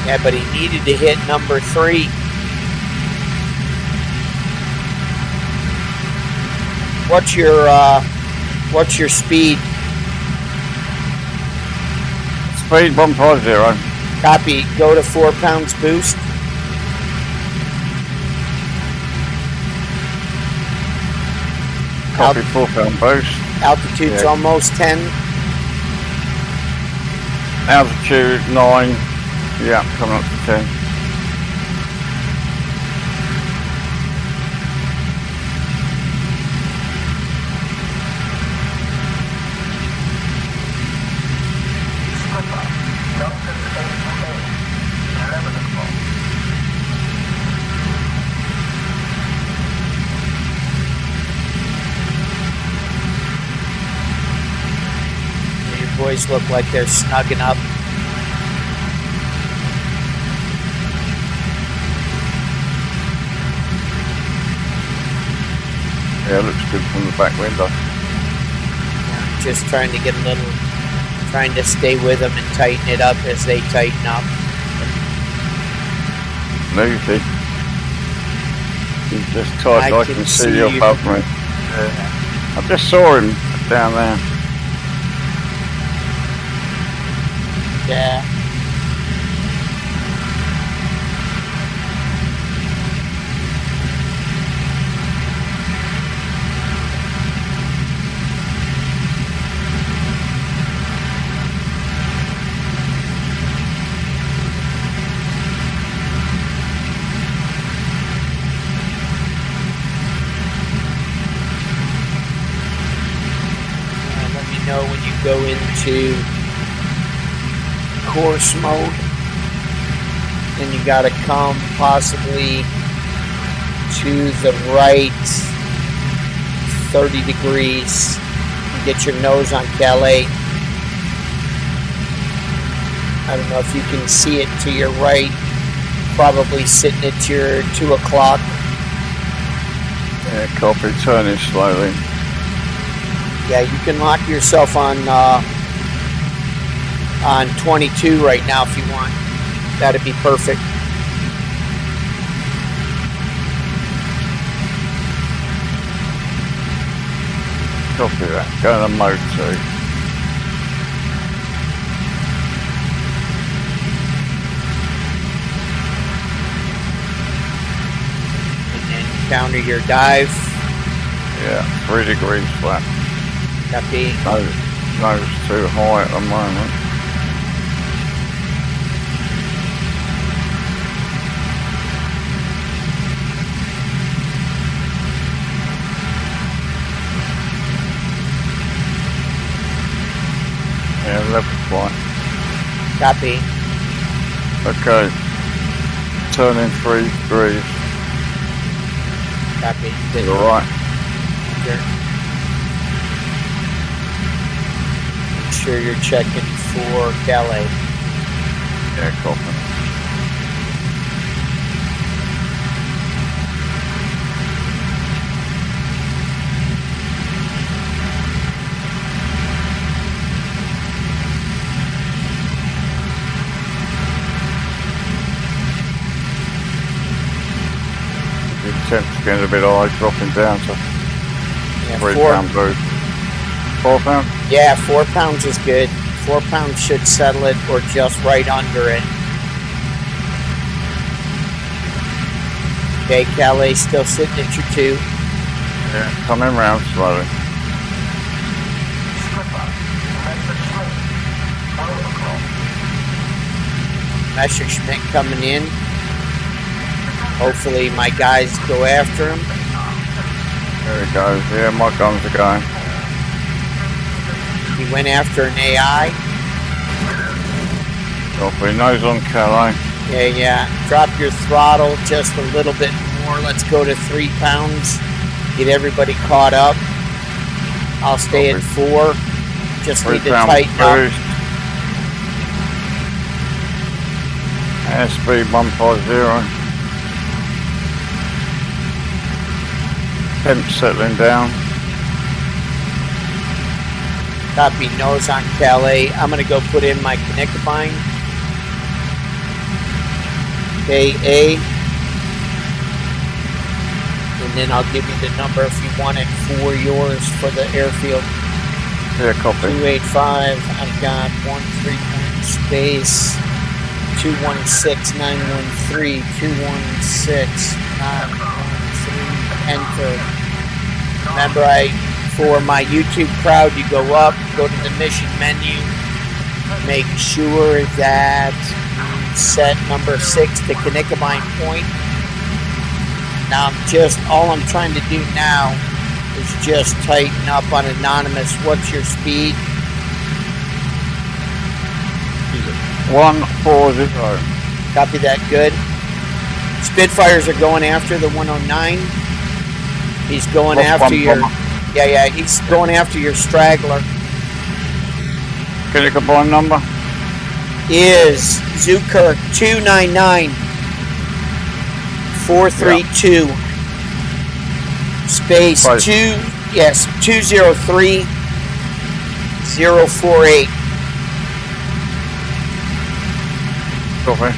Speaker 1: Yeah, but he needed to hit number 3. What's your speed?
Speaker 2: Speed 150.
Speaker 1: Copy. Go to 4 pounds boost.
Speaker 2: Copy 4 pound boost.
Speaker 1: Altitude's
Speaker 2: Yeah.
Speaker 1: almost 10.
Speaker 2: Altitude 9. Yeah, coming up to 10.
Speaker 1: Your boys look like they're snugging up.
Speaker 2: Yeah, it looks good from the back window.
Speaker 1: Just trying to get a little, trying to stay with them and tighten it up as they tighten up.
Speaker 2: Newbie. He's just tight so I can see you above me. Yeah. I just saw him down there.
Speaker 1: Yeah. Let me know when you go into course mode. Then you got to come possibly to the right 30 degrees and get your nose on Calais. I don't know if you can see it to your right, probably sitting at your 2 o'clock.
Speaker 2: Yeah, copy, turning slowly.
Speaker 1: Yeah, you can lock yourself on 22 right now if you want. That'd be perfect.
Speaker 2: Copy that. Go to mode 2.
Speaker 1: And then counter your dive.
Speaker 2: Yeah, 3 degrees flat.
Speaker 1: Copy.
Speaker 2: Nose too high at the moment. Yeah, level flight.
Speaker 1: Copy.
Speaker 2: Okay. Turning 3 degrees.
Speaker 1: Copy. Good.
Speaker 2: All right.
Speaker 1: Sure. Make sure you're checking for Calais.
Speaker 2: Yeah, copy. Temp's getting a bit high, dropping down to
Speaker 1: Yeah,
Speaker 2: 3
Speaker 1: 4
Speaker 2: pound boost. 4 pound?
Speaker 1: Yeah, 4 pounds is good. 4 pounds should settle it or just right under it. Okay, Calais still sitting at your 2.
Speaker 2: Yeah, coming round slowly.
Speaker 1: Messerschmitt coming in. Hopefully my guys go after him.
Speaker 2: There he goes. Yeah, my guns are going.
Speaker 1: He went after an AI.
Speaker 2: Copy. Nose on Calais.
Speaker 1: Yeah. Drop your throttle just a little bit more. Let's go to 3 pounds. Get everybody caught up. I'll stay at 4. Just need to tighten up.
Speaker 2: Airspeed 150. Temp settling down.
Speaker 1: Copy, nose on Calais. I'm going to go put in my Knickerbein. Okay, A. And then I'll give you the number if you want it for yours for the airfield.
Speaker 2: Yeah, copy.
Speaker 1: 285. I've got 13 space. 216913. 216913. Enter. Remember, for my YouTube crowd, you go up, go to the mission menu, make sure that you set number 6 to Knickerbein point. Now, all I'm trying to do now is just tighten up on anonymous. What's your speed?
Speaker 2: 140.
Speaker 1: Copy that, good. Spitfires are going after the 109. He's going after your... Yeah, he's going after your straggler.
Speaker 2: Knickerbein number?
Speaker 1: Is Zukirk 299-432. Space 203048.
Speaker 2: Copy.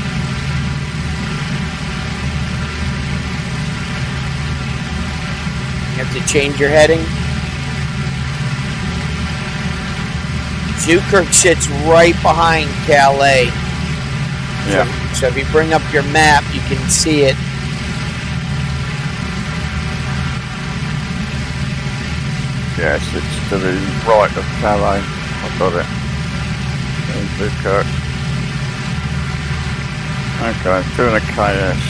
Speaker 1: You have to change your heading. Zukirk sits right behind Calais.
Speaker 2: Yeah.
Speaker 1: So if you bring up your map, you can see it.
Speaker 2: Yes, it's to the right of Calais. I've got it. And Zukirk. Okay, doing a KS.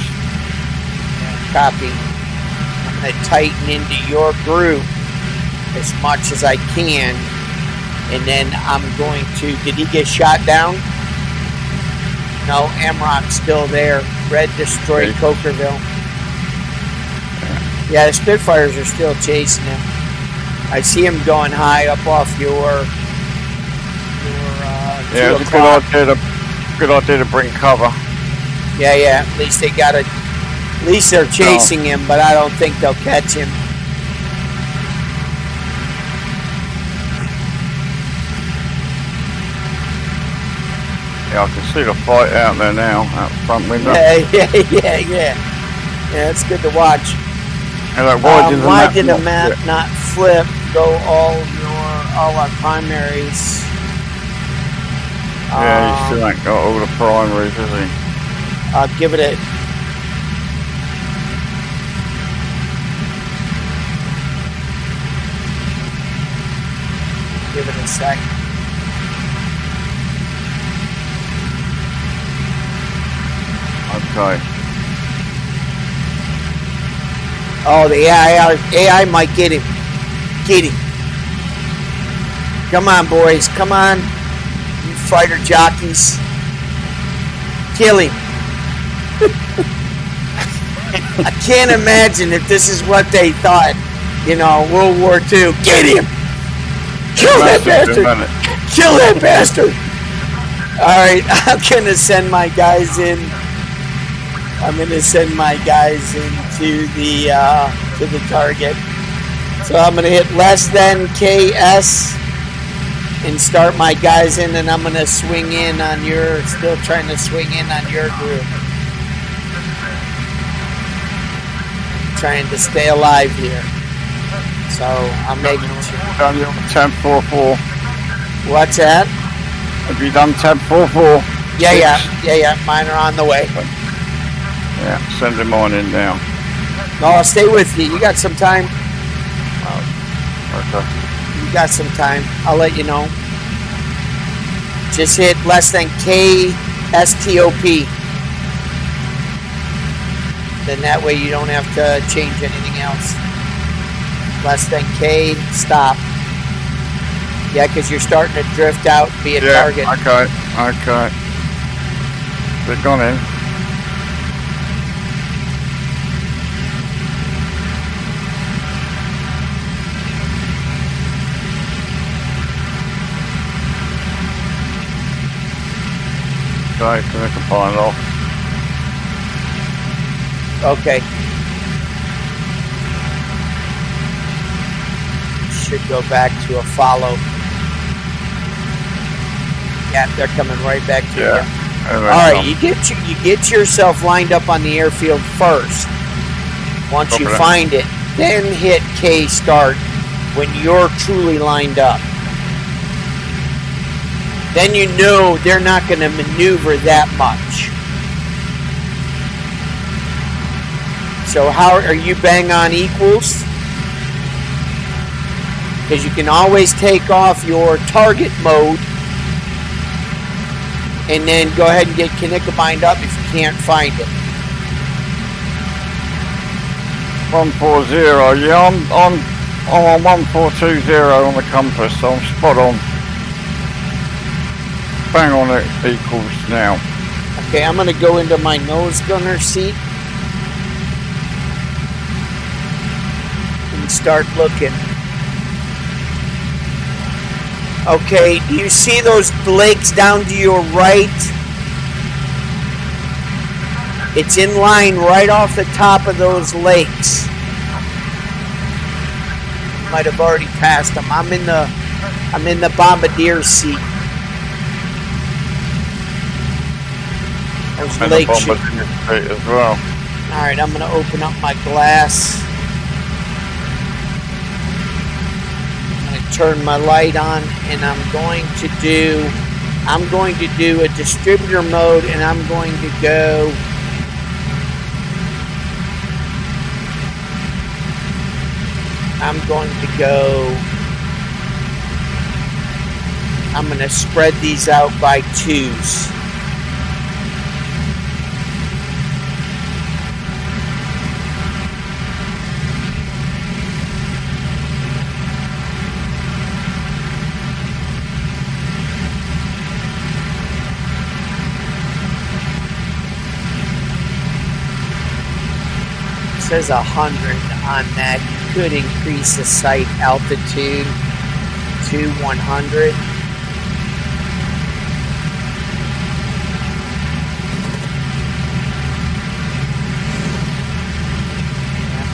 Speaker 1: Copy. I'm going to tighten into your group as much as I can. And then I'm going to... Did he get shot down? No, Amrock's still there. Red destroyed Cokerville. Yeah, the Spitfires are still chasing him. I see him going high up off your
Speaker 2: yeah, it's a good idea to bring cover.
Speaker 1: Yeah. At least they're chasing him, but I don't think they'll catch him.
Speaker 2: Yeah, I can see the fight out there now, out the front window.
Speaker 1: Yeah, it's good to watch.
Speaker 2: Why
Speaker 1: did the map not flip? Go all our primaries.
Speaker 2: Yeah, he still ain't got all the primaries, has he?
Speaker 1: I'll give it a... Give it a sec.
Speaker 2: Okay.
Speaker 1: Oh, the AI might get him. Get him. Come on, boys. Come on. You fighter jockeys. Kill him. I can't imagine if this is what they thought, World War II. Get him. Kill that bastard. Kill that bastard. All right, I'm going to send my guys in. I'm going to send my guys into the to the target. So I'm going to hit less than KS and start my guys in, and I'm going to swing in on your, still trying to swing in on your group. Trying to stay alive here. So I'm making sure.
Speaker 2: Done your tab 4-4.
Speaker 1: What's that?
Speaker 2: Have you done tab 4-4?
Speaker 1: Yeah. Mine are on the way.
Speaker 2: Yeah, send them on in now.
Speaker 1: No, I'll stay with you. You got some time?
Speaker 2: Okay.
Speaker 1: You got some time. I'll let you know. Just hit less than KSTOP. Then that way you don't have to change anything else. Less than K, stop. Yeah, because you're starting to drift out and be a target.
Speaker 2: Okay. They're gone in. Okay, can I combine it off?
Speaker 1: Okay. Should go back to a follow. Yeah, they're coming right back to you. All right, you get yourself lined up on the airfield first. Once you find it, then hit K start when you're truly lined up. Then you know they're not going to maneuver that much. So how are you bang on equals? Because you can always take off your target mode and then go ahead and get Kinikabined up if you can't find it.
Speaker 2: 140, yeah, I'm on 1420 on the compass, so I'm spot on. Bang on it equals now.
Speaker 1: Okay, I'm going to go into my nose gunner seat and start looking. Okay, do you see those lakes down to your right? It's in line right off the top of those lakes. Might have already passed them. I'm in the bombardier seat. Those lakes
Speaker 2: as well.
Speaker 1: All right, I'm going to open up my glass. Turn my light on, and I'm going to do a distributor mode, and I'm going to go I'm going to spread these out by twos. Says 100 on that. You could increase the sight altitude to 100.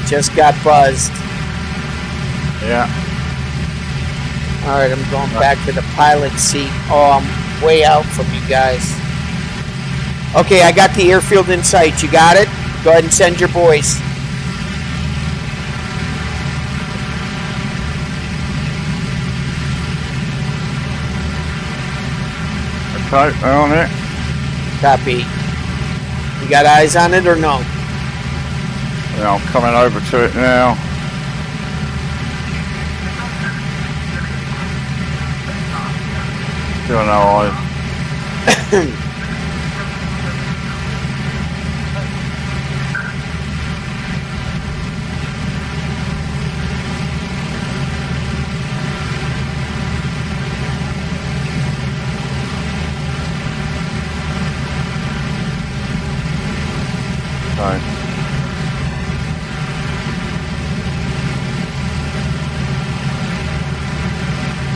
Speaker 1: Just got buzzed.
Speaker 2: Yeah.
Speaker 1: All right, I'm going back to the pilot seat. Oh, I'm way out from you guys. Okay, I got the airfield in sight. You got it? Go ahead and send your boys.
Speaker 2: Okay, on it.
Speaker 1: Copy. You got eyes on it or no?
Speaker 2: Yeah, I'm coming over to it now. Sure, no eyes.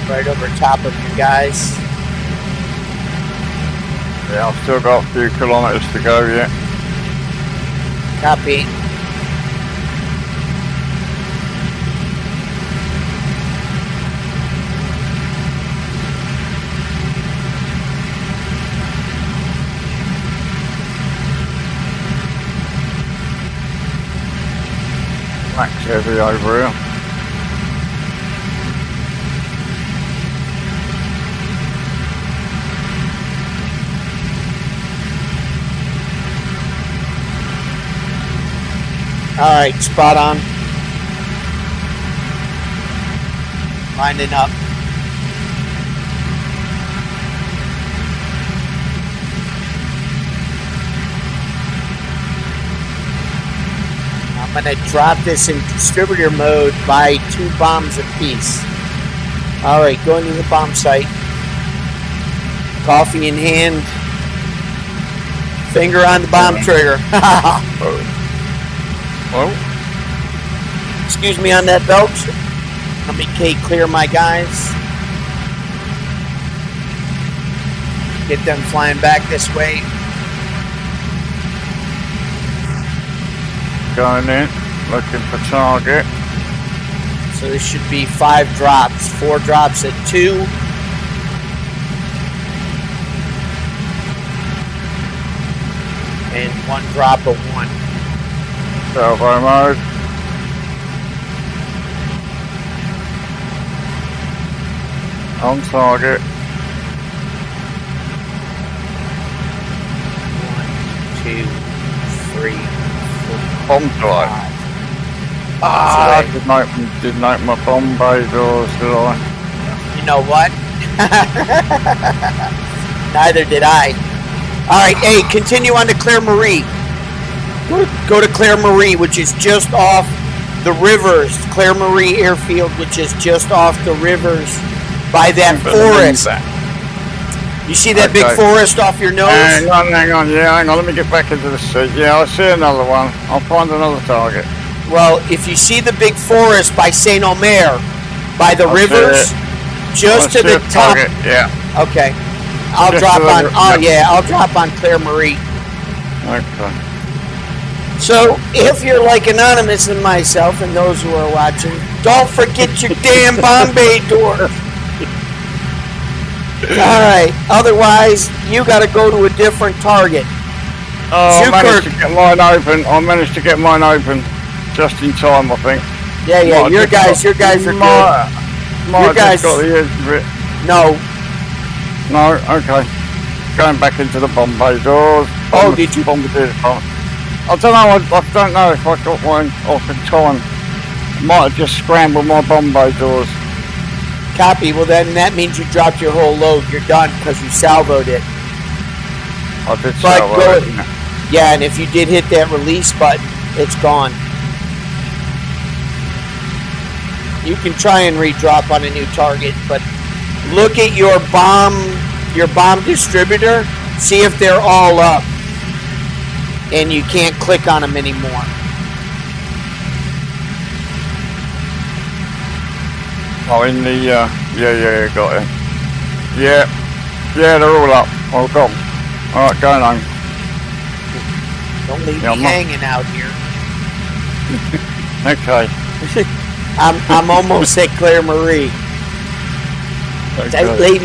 Speaker 1: Right over top of you guys.
Speaker 2: Yeah, I've still got a few kilometres to go yet.
Speaker 1: Copy.
Speaker 2: Max heavy over here.
Speaker 1: All right, spot on. Lining up. I'm going to drop this in distributor mode by 2 bombs apiece. All right, going to the bomb site. Coffee in hand. Finger on the bomb trigger.
Speaker 2: Oh,
Speaker 1: Excuse me on that belch. Let me clear my guys. Get them flying back this way.
Speaker 2: going in, looking for target.
Speaker 1: So this should be 5 drops. 4 drops at 2. And 1 drop of 1.
Speaker 2: Salvo mode. On target.
Speaker 1: 1, 2, 3, 4.
Speaker 2: Bomb drive. I didn't open my bomb bay doors, did I?
Speaker 1: You know what? Neither did I. All right, hey, continue on to Claire Marie. Go to Claire Marie, which is just off the rivers. Claire Marie Airfield, which is just off the rivers by that forest. You see that big forest off your nose?
Speaker 2: Hang on. Yeah, hang on. Let me get back into the seat. Yeah, I see another one. I'll find another target.
Speaker 1: Well, if you see the big forest by Saint Omer, by the rivers, just to the top.
Speaker 2: Target. Yeah.
Speaker 1: Okay. I'll drop on. Oh yeah, I'll drop on Claire Marie.
Speaker 2: Okay.
Speaker 1: So, if you're like Anonymous and myself and those who are watching, don't forget your damn Bombay door. Alright, otherwise, you gotta go to a different target.
Speaker 2: Oh, I managed to get mine open. Just in time, I think.
Speaker 1: Yeah, your guys are good.
Speaker 2: Just got the edge of it.
Speaker 1: No,
Speaker 2: okay. Going back into the Bombay doors.
Speaker 1: Oh, did you?
Speaker 2: Bombardier. I don't know. I don't know if I got one off in time. Might have just scrambled my Bombay doors.
Speaker 1: copy. Well, then that means you dropped your whole load. You're done because you salvoed it.
Speaker 2: I did salvo it.
Speaker 1: Yeah, and if you did hit that release button, it's gone. You can try and redrop on a new target, but look at your bomb distributor. See if they're all up, and you can't click on them anymore.
Speaker 2: Oh, in the yeah, got it. Yeah, they're all up. All gone. All right, going on.
Speaker 1: Don't leave me hanging out here.
Speaker 2: Okay.
Speaker 1: I'm almost at Claire Marie.
Speaker 2: Okay.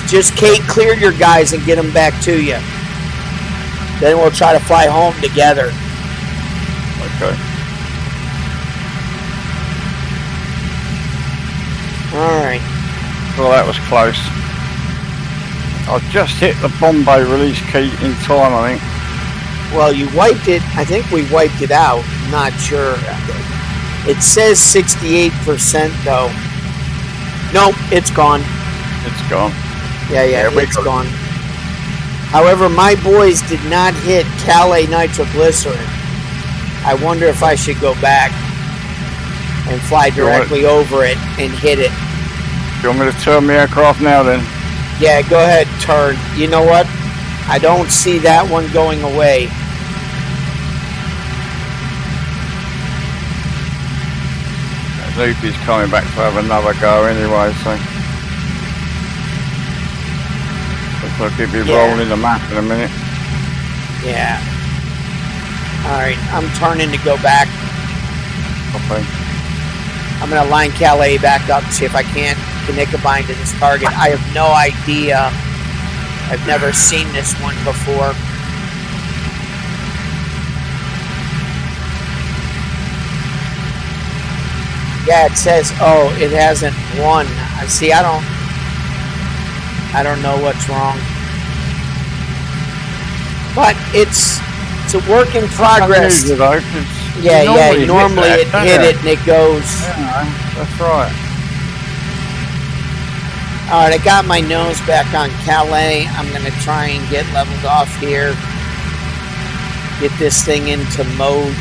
Speaker 1: Just clear your guys and get them back to you. Then we'll try to fly home together.
Speaker 2: Okay.
Speaker 1: All right.
Speaker 2: Well, that was close. I just hit the Bombay release key in time, I think.
Speaker 1: Well, you wiped it. I think we wiped it out. Not sure. It says 68% though. Nope, it's gone.
Speaker 2: It's gone.
Speaker 1: Yeah,
Speaker 2: we
Speaker 1: it's
Speaker 2: got it.
Speaker 1: gone. However, my boys did not hit Calais nitroglycerin. I wonder if I should go back and fly directly over it and hit it.
Speaker 2: You want me to turn the aircraft now then?
Speaker 1: Yeah, go ahead, turn. You know what? I don't see that one going away.
Speaker 2: Loopy's coming back to have another go anyway, so I'll keep you rolling the map in a minute.
Speaker 1: Yeah. Alright, I'm turning to go back.
Speaker 2: Okay.
Speaker 1: I'm going to line Calais back up and see if I can't connect a bind to this target. I have no idea. I've never seen this one before. Yeah, it says, oh, it hasn't won. See, I don't know what's wrong. But it's a work in progress. Normally it hit it and it goes.
Speaker 2: Yeah, that's right.
Speaker 1: Alright, I got my nose back on Calais. I'm going to try and get leveled off here. Get this thing into mode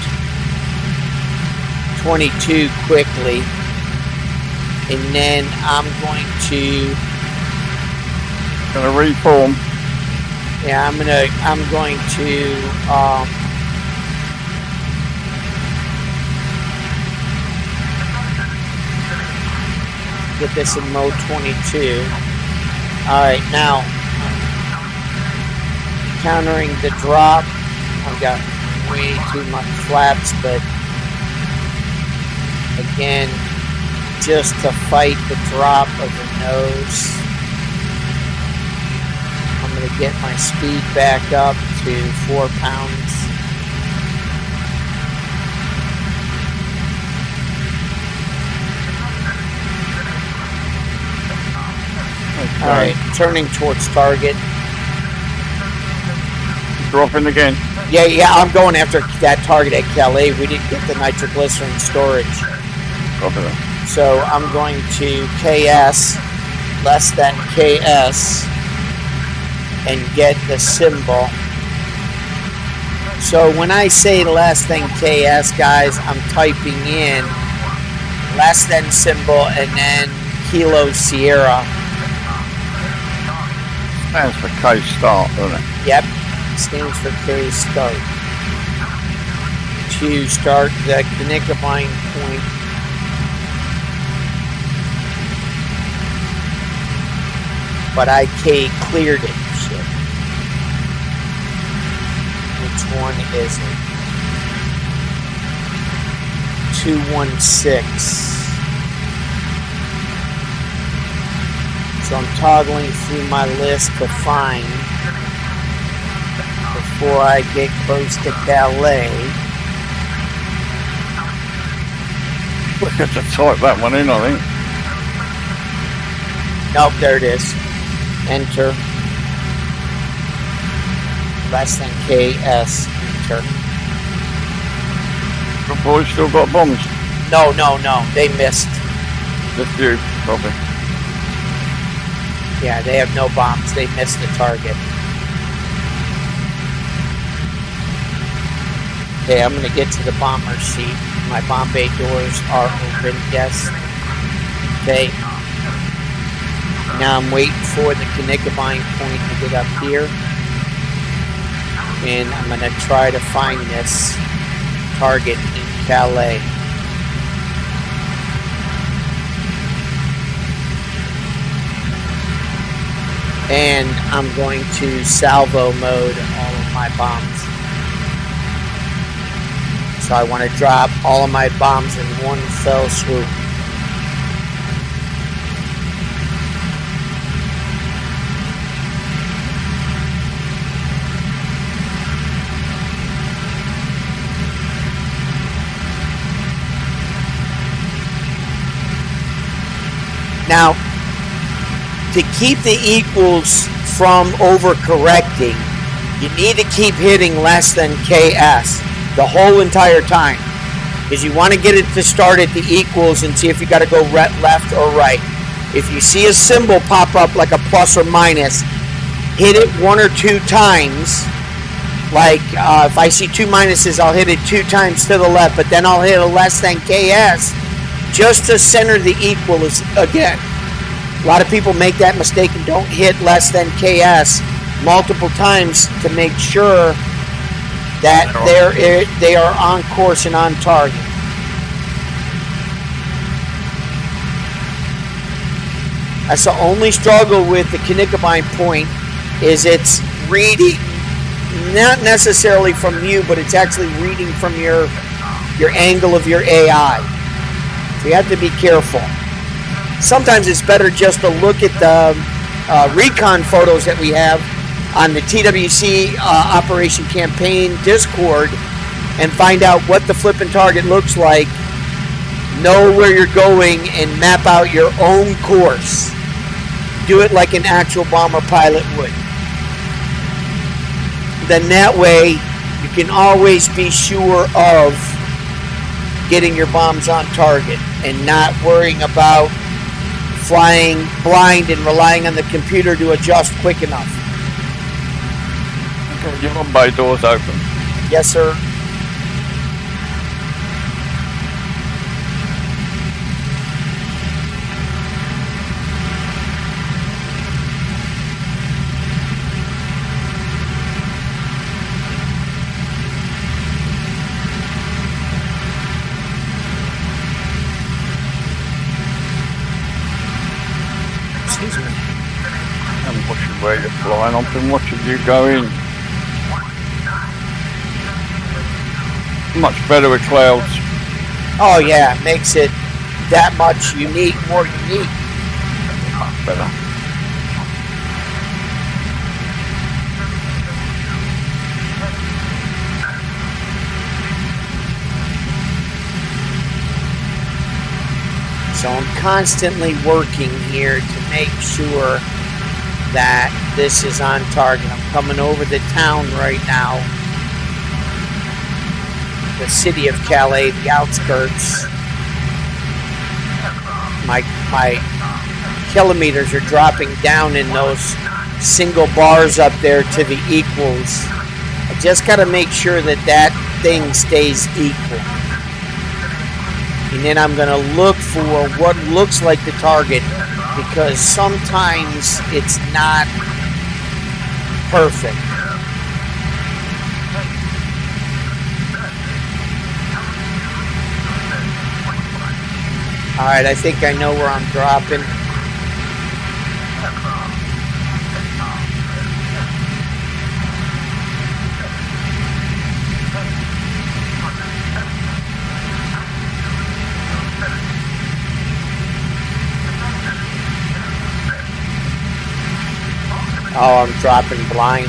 Speaker 1: 22 quickly. And then I'm going to...
Speaker 2: Gonna reform.
Speaker 1: Yeah, I'm going to get this in mode 22. Alright, now countering the drop. I've got way too much flaps, but again, just to fight the drop of the nose. I'm going to get my speed back up to 4 pounds.
Speaker 2: Okay.
Speaker 1: Alright, turning towards target.
Speaker 2: Dropping again.
Speaker 1: Yeah, I'm going after that target at Calais. We didn't get the nitroglycerin storage.
Speaker 2: Dropping it.
Speaker 1: So I'm going to KS, less than KS, and get the symbol. So when I say less than KS, guys, I'm typing in less than symbol and then Kilo Sierra.
Speaker 2: Stands for K start, doesn't it?
Speaker 1: Yep, stands for K start. To start the Knickerbein point. But I cleared it. So. Which one is it? 216. So I'm toggling through my list to find before I get close to Calais.
Speaker 2: We have to type that one in, I think.
Speaker 1: Nope, there it is. Enter. Less than KS. Enter.
Speaker 2: The boys still got bombs.
Speaker 1: No. They missed.
Speaker 2: Just you, probably.
Speaker 1: Yeah, they have no bombs. They missed the target. Okay, I'm going to get to the bomber seat. My bomb bay doors are open. Yes. Okay. Now I'm waiting for the Knickerbein point to get up here. And I'm going to try to find this target in Calais. And I'm going to salvo mode all of my bombs. So I want to drop all of my bombs in one fell swoop. Now, to keep the equals from overcorrecting, you need to keep hitting less than KS the whole entire time. Because you want to get it to start at the equals and see if you got to go left or right. If you see a symbol pop up like a plus or minus, hit it 1 or 2 times. Like if I see 2 minuses, I'll hit it 2 times to the left, but then I'll hit a less than KS just to center the equal again. A lot of people make that mistake and don't hit less than KS multiple times to make sure that they are on course and on target. That's the only struggle with the Knickerbein point, is it's reading, not necessarily from you, but it's actually reading from your angle of your AI. So you have to be careful. Sometimes it's better just to look at the recon photos that we have on the TWC Operation Campaign Discord and find out what the flipping target looks like, know where you're going, and map out your own course. Do it like an actual bomber pilot would. Then that way you can always be sure of getting your bombs on target and not worrying about flying blind and relying on the computer to adjust quick enough.
Speaker 2: Okay, your bay door's open.
Speaker 1: Yes, sir.
Speaker 2: I'm watching where you're flying. I've been watching you go in. Much better with clouds.
Speaker 1: Oh yeah, makes it that much unique, more unique.
Speaker 2: Much better.
Speaker 1: So I'm constantly working here to make sure that this is on target. I'm coming over the town right now. The city of Calais, the outskirts. My kilometers are dropping down in those single bars up there to the equals. I just got to make sure that that thing stays equal. And then I'm going to look for what looks like the target, because sometimes it's not perfect. All right, I think I know where I'm dropping. Oh, I'm dropping blind.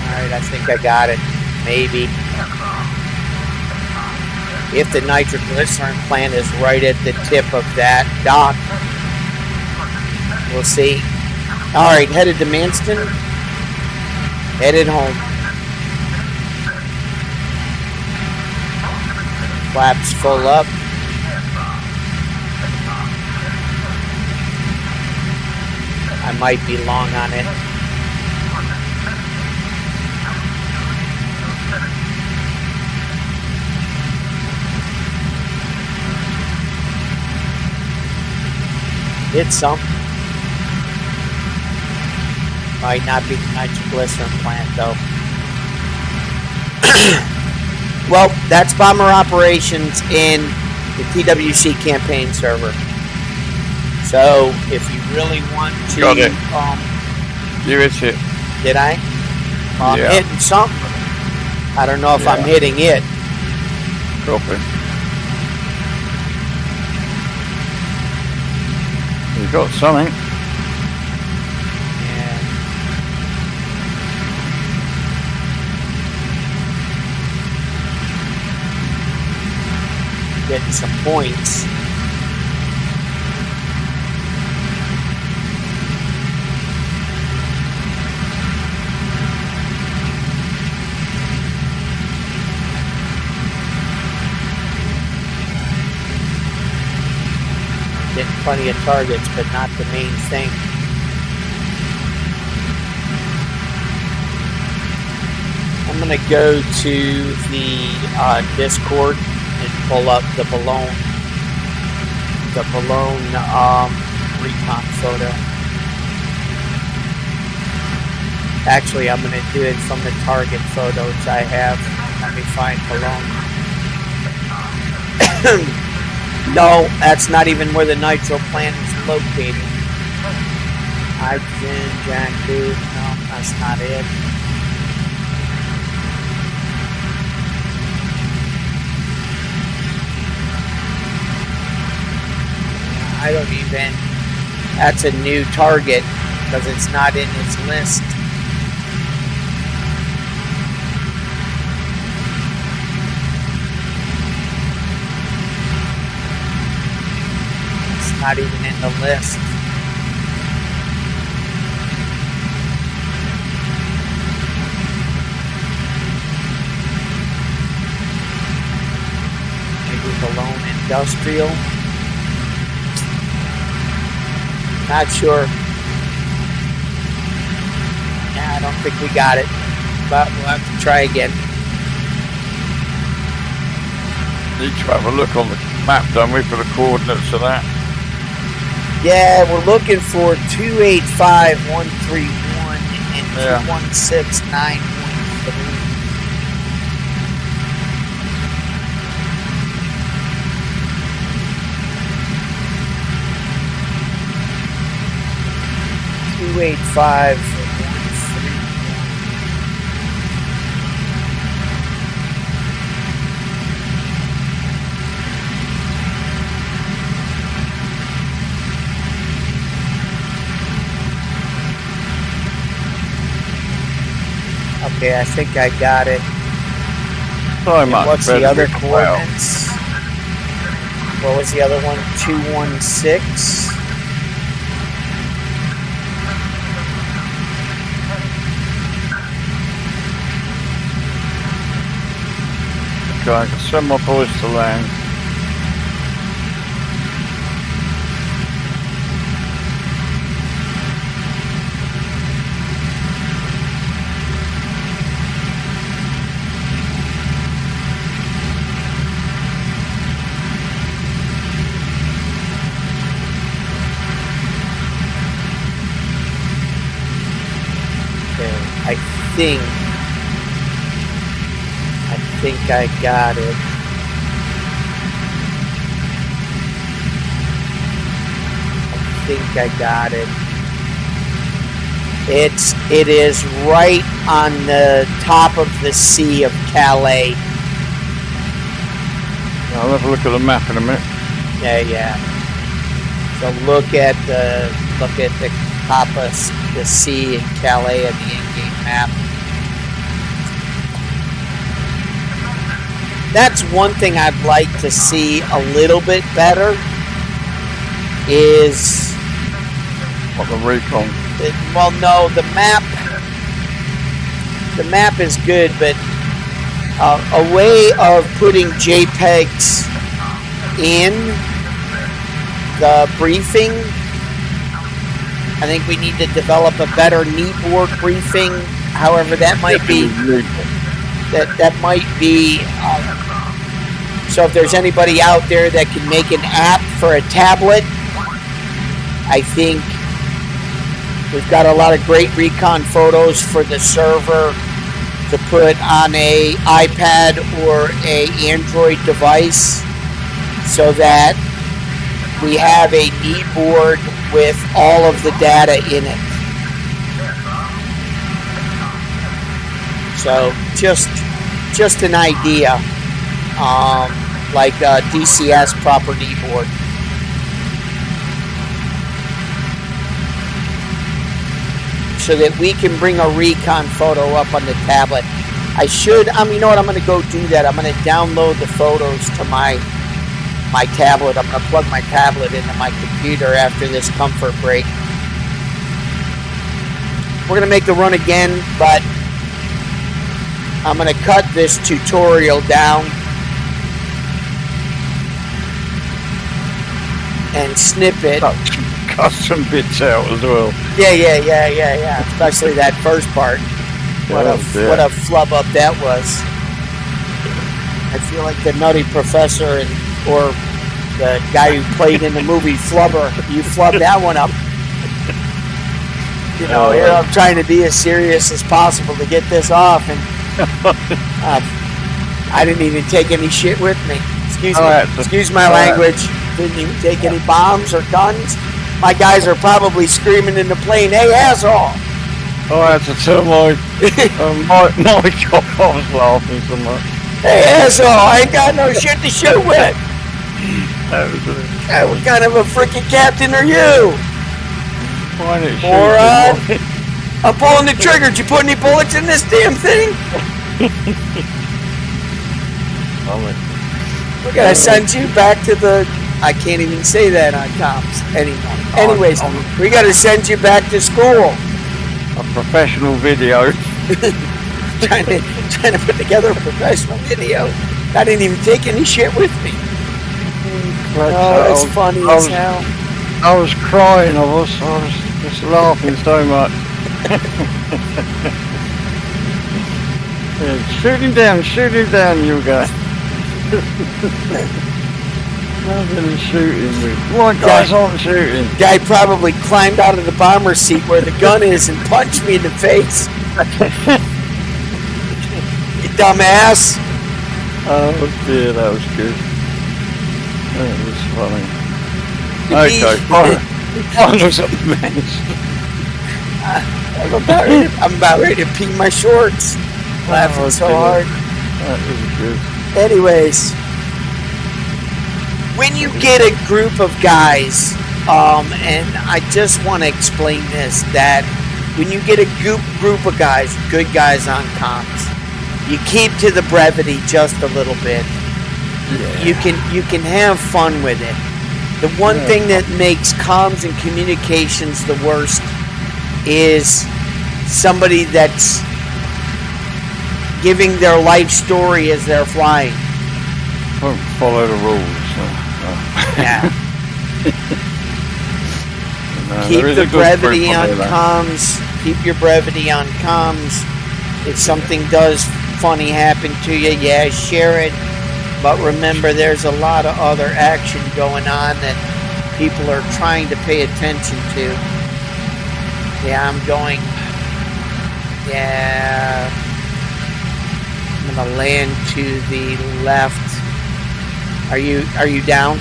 Speaker 1: Alright, I think I got it. Maybe. If the nitroglycerin plant is right at the tip of that dock. We'll see. Alright, headed to Manston. Headed home. Flaps full up. I might be long on it. Hit some. Might not be the nitroglycerin plant, though. Well, that's bomber operations in the TWC campaign server. So, if you really want to...
Speaker 2: Got it. You hit it.
Speaker 1: Did I? Well,
Speaker 2: Yeah.
Speaker 1: I'm hitting something. I don't know if I'm hitting it.
Speaker 2: Copy. You got something.
Speaker 1: Getting some points. plenty of targets, but not the main thing. I'm going to go to the Discord and pull up the balloon recon photo. Actually, I'm going to do it from the target photos I have. Let me find balloon. No, that's not even where the nitro plant is located. Hydrogen, Jack Dude. No, that's not it. I don't even. That's a new target because it's not in its list. Not even in the list. Maybe balloon industrial. Not sure. Yeah, I don't think we got it, but we'll have to try again.
Speaker 2: Need to have a look on the map, don't we, for the coordinates of that?
Speaker 1: Yeah, we're looking for 285-131 and 216-913. Okay, I think I got it.
Speaker 2: So much.
Speaker 1: What's the other coordinates? What was the other one? 216.
Speaker 2: Okay, I can send my boys to land.
Speaker 1: I think I got it. It is right on the top of the Sea of Calais.
Speaker 2: I'll have a look at the map in a minute.
Speaker 1: Yeah. So look at the top of the sea in Calais at the in-game map. That's one thing I'd like to see a little bit better is...
Speaker 2: What, the recon?
Speaker 1: Well, no, the map is good, but a way of putting JPEGs in the briefing. I think we need to develop a better kneeboard briefing. However, that might be so if there's anybody out there that can make an app for a tablet, I think we've got a lot of great recon photos for the server to put on a iPad or a Android device so that we have a kneeboard with all of the data in it. So just an idea, like a DCS proper kneeboard. So that we can bring a recon photo up on the tablet. You know what, I'm going to go do that. I'm going to download the photos to my tablet. I'm going to plug my tablet into my computer after this comfort break. We're going to make the run again, but I'm going to cut this tutorial down. and snip it.
Speaker 2: Cut some bits out as well.
Speaker 1: Yeah. Especially that first part. What a flub up that was. I feel like the Nutty Professor or the guy who played in the movie Flubber. You flubbed that one up. You know, here I'm trying to be as serious as possible to get this off, and I didn't even take any shit with me. Excuse my language. Didn't even take any bombs or guns. My guys are probably screaming in the plane, "Hey, asshole!"
Speaker 2: Oh, I had to tell my cop I was laughing so much.
Speaker 1: "Hey, asshole! I ain't got no shit to shoot with." What kind of a freaking captain are you? Moron! I'm pulling the trigger. Did you put any bullets in this damn thing? We're gonna send you back to the. I can't even say that on comms anymore. Anyways, we gotta send you back to school.
Speaker 2: A professional video.
Speaker 1: trying to put together a professional video. I didn't even take any shit with me. That's funny as hell.
Speaker 2: I was crying. I was just laughing so much. Yeah, shoot him down, you guys. Nothing shooting me. What guys aren't shooting?
Speaker 1: Guy probably climbed out of the bomber seat where the gun is and punched me in the face. You dumbass.
Speaker 2: Oh dear, that was good. That was funny. Okay, finals up the match.
Speaker 1: I'm about ready to pee my shorts. Laughing so hard.
Speaker 2: That was good.
Speaker 1: Anyways, when you get a group of guys, and I just want to explain this, that when you get a group of guys, good guys on comms, you keep to the brevity just a little bit. Yeah. You can have fun with it. The one thing that makes comms and communications the worst is somebody that's giving their life story as they're flying.
Speaker 2: Don't follow the rules.
Speaker 1: Yeah. Keep the brevity on comms. Keep your brevity on comms. If something does funny happen to you, yeah, share it. But remember, there's a lot of other action going on that people are trying to pay attention to. Yeah, I'm gonna land to the left. Are you down?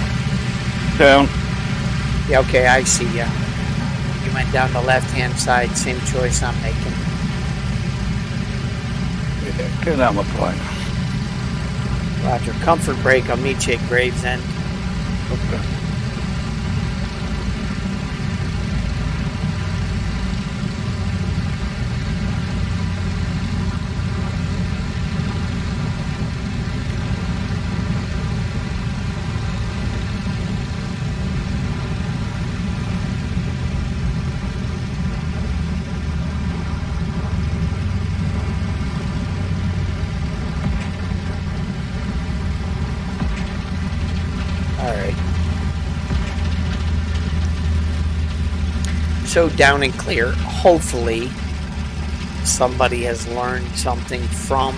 Speaker 2: Down.
Speaker 1: Yeah, okay, I see ya. You went down the left-hand side, same choice I'm making.
Speaker 2: Yeah, get out my plane.
Speaker 1: Roger. Comfort break. I'll meet you at Gravesend.
Speaker 2: Okay.
Speaker 1: So down and clear. Hopefully somebody has learned something from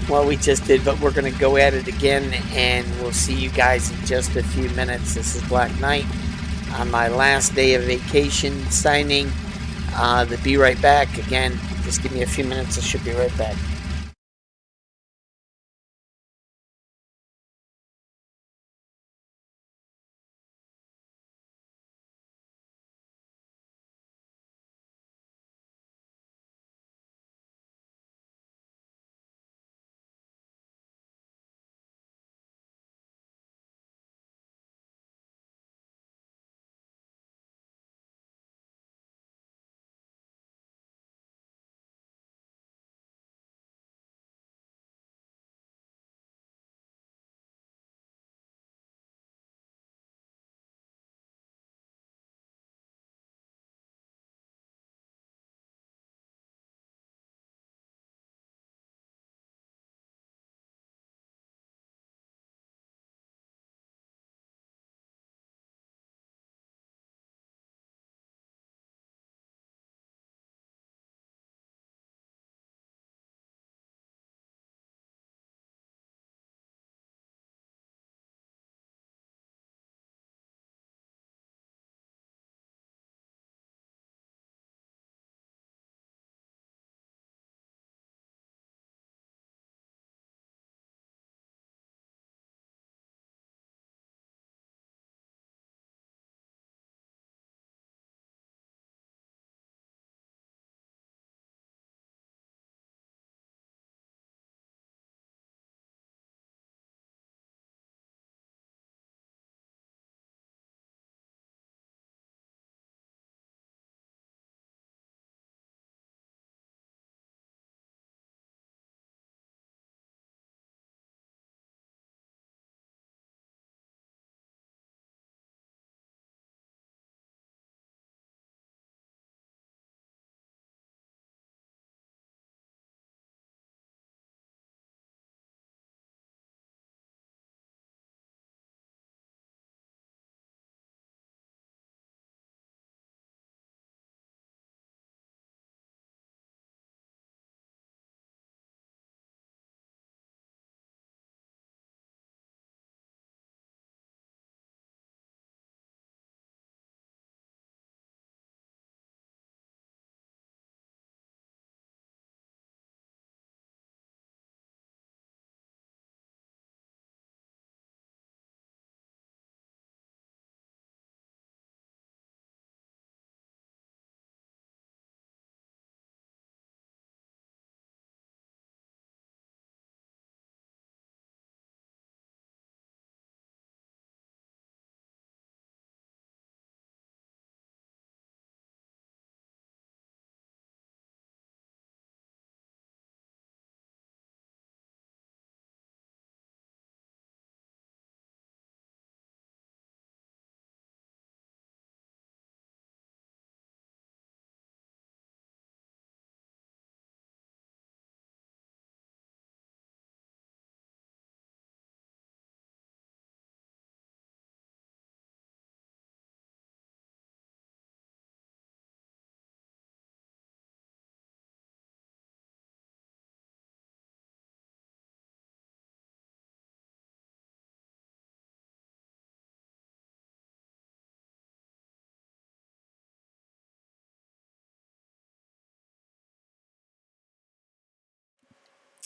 Speaker 1: what we just did, but we're going to go at it again, and we'll see you guys in just a few minutes. This is Black Knight on my last day of vacation, signing the Be Right Back. Again, just give me a few minutes. I should be right back.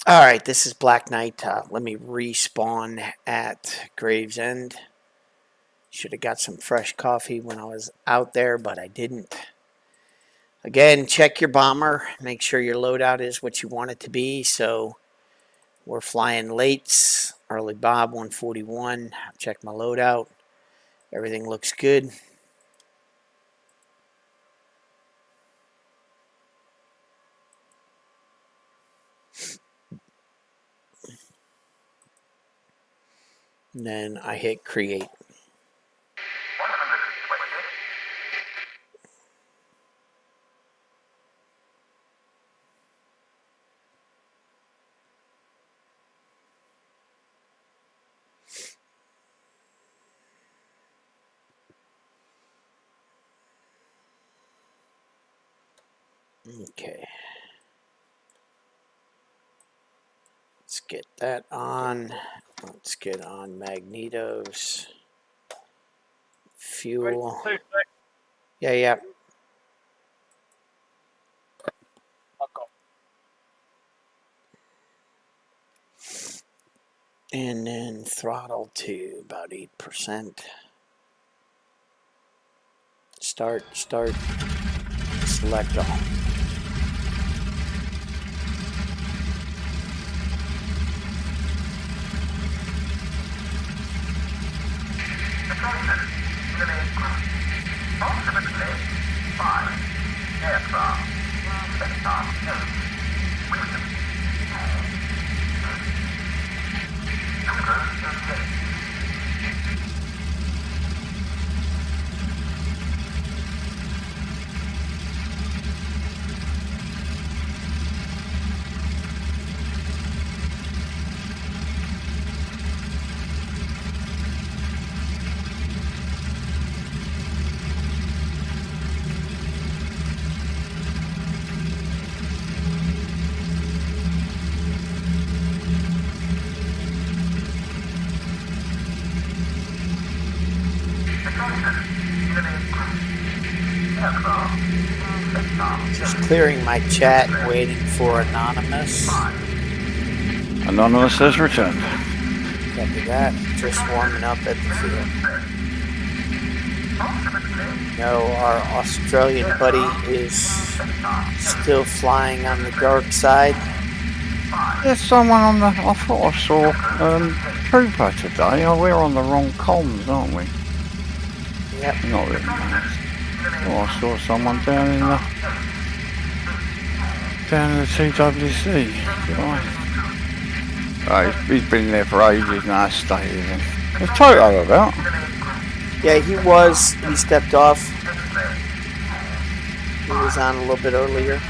Speaker 1: All right, this is Black Knight. Let me respawn at Gravesend. Should have got some fresh coffee when I was out there, but I didn't. Again, check your bomber. Make sure your loadout is what you want it to be. So we're flying lates. Early Bob 141. Check my loadout. Everything looks good. And then I hit create. Okay. Let's get that on. Let's get on magnetos. Fuel. Yeah. And then throttle to about 8%. Start, select all.
Speaker 3: Approximately 5 aircraft sector 8 Wellington Totorial.
Speaker 1: Just clearing my chat, waiting for Anonymous.
Speaker 2: Anonymous has returned.
Speaker 1: Copy that. Just warming up at the field. No, our Australian buddy is still flying on the dark side.
Speaker 2: There's someone on the... I thought I saw Trooper today. Oh, we're on the wrong comms, aren't we?
Speaker 1: Yep.
Speaker 2: Not really. Oh, I saw someone down in the TWC. Right, he's been there for ages now. Stay with him. Is Toto about?
Speaker 1: Yeah, he was. He stepped off. He was on a little bit earlier.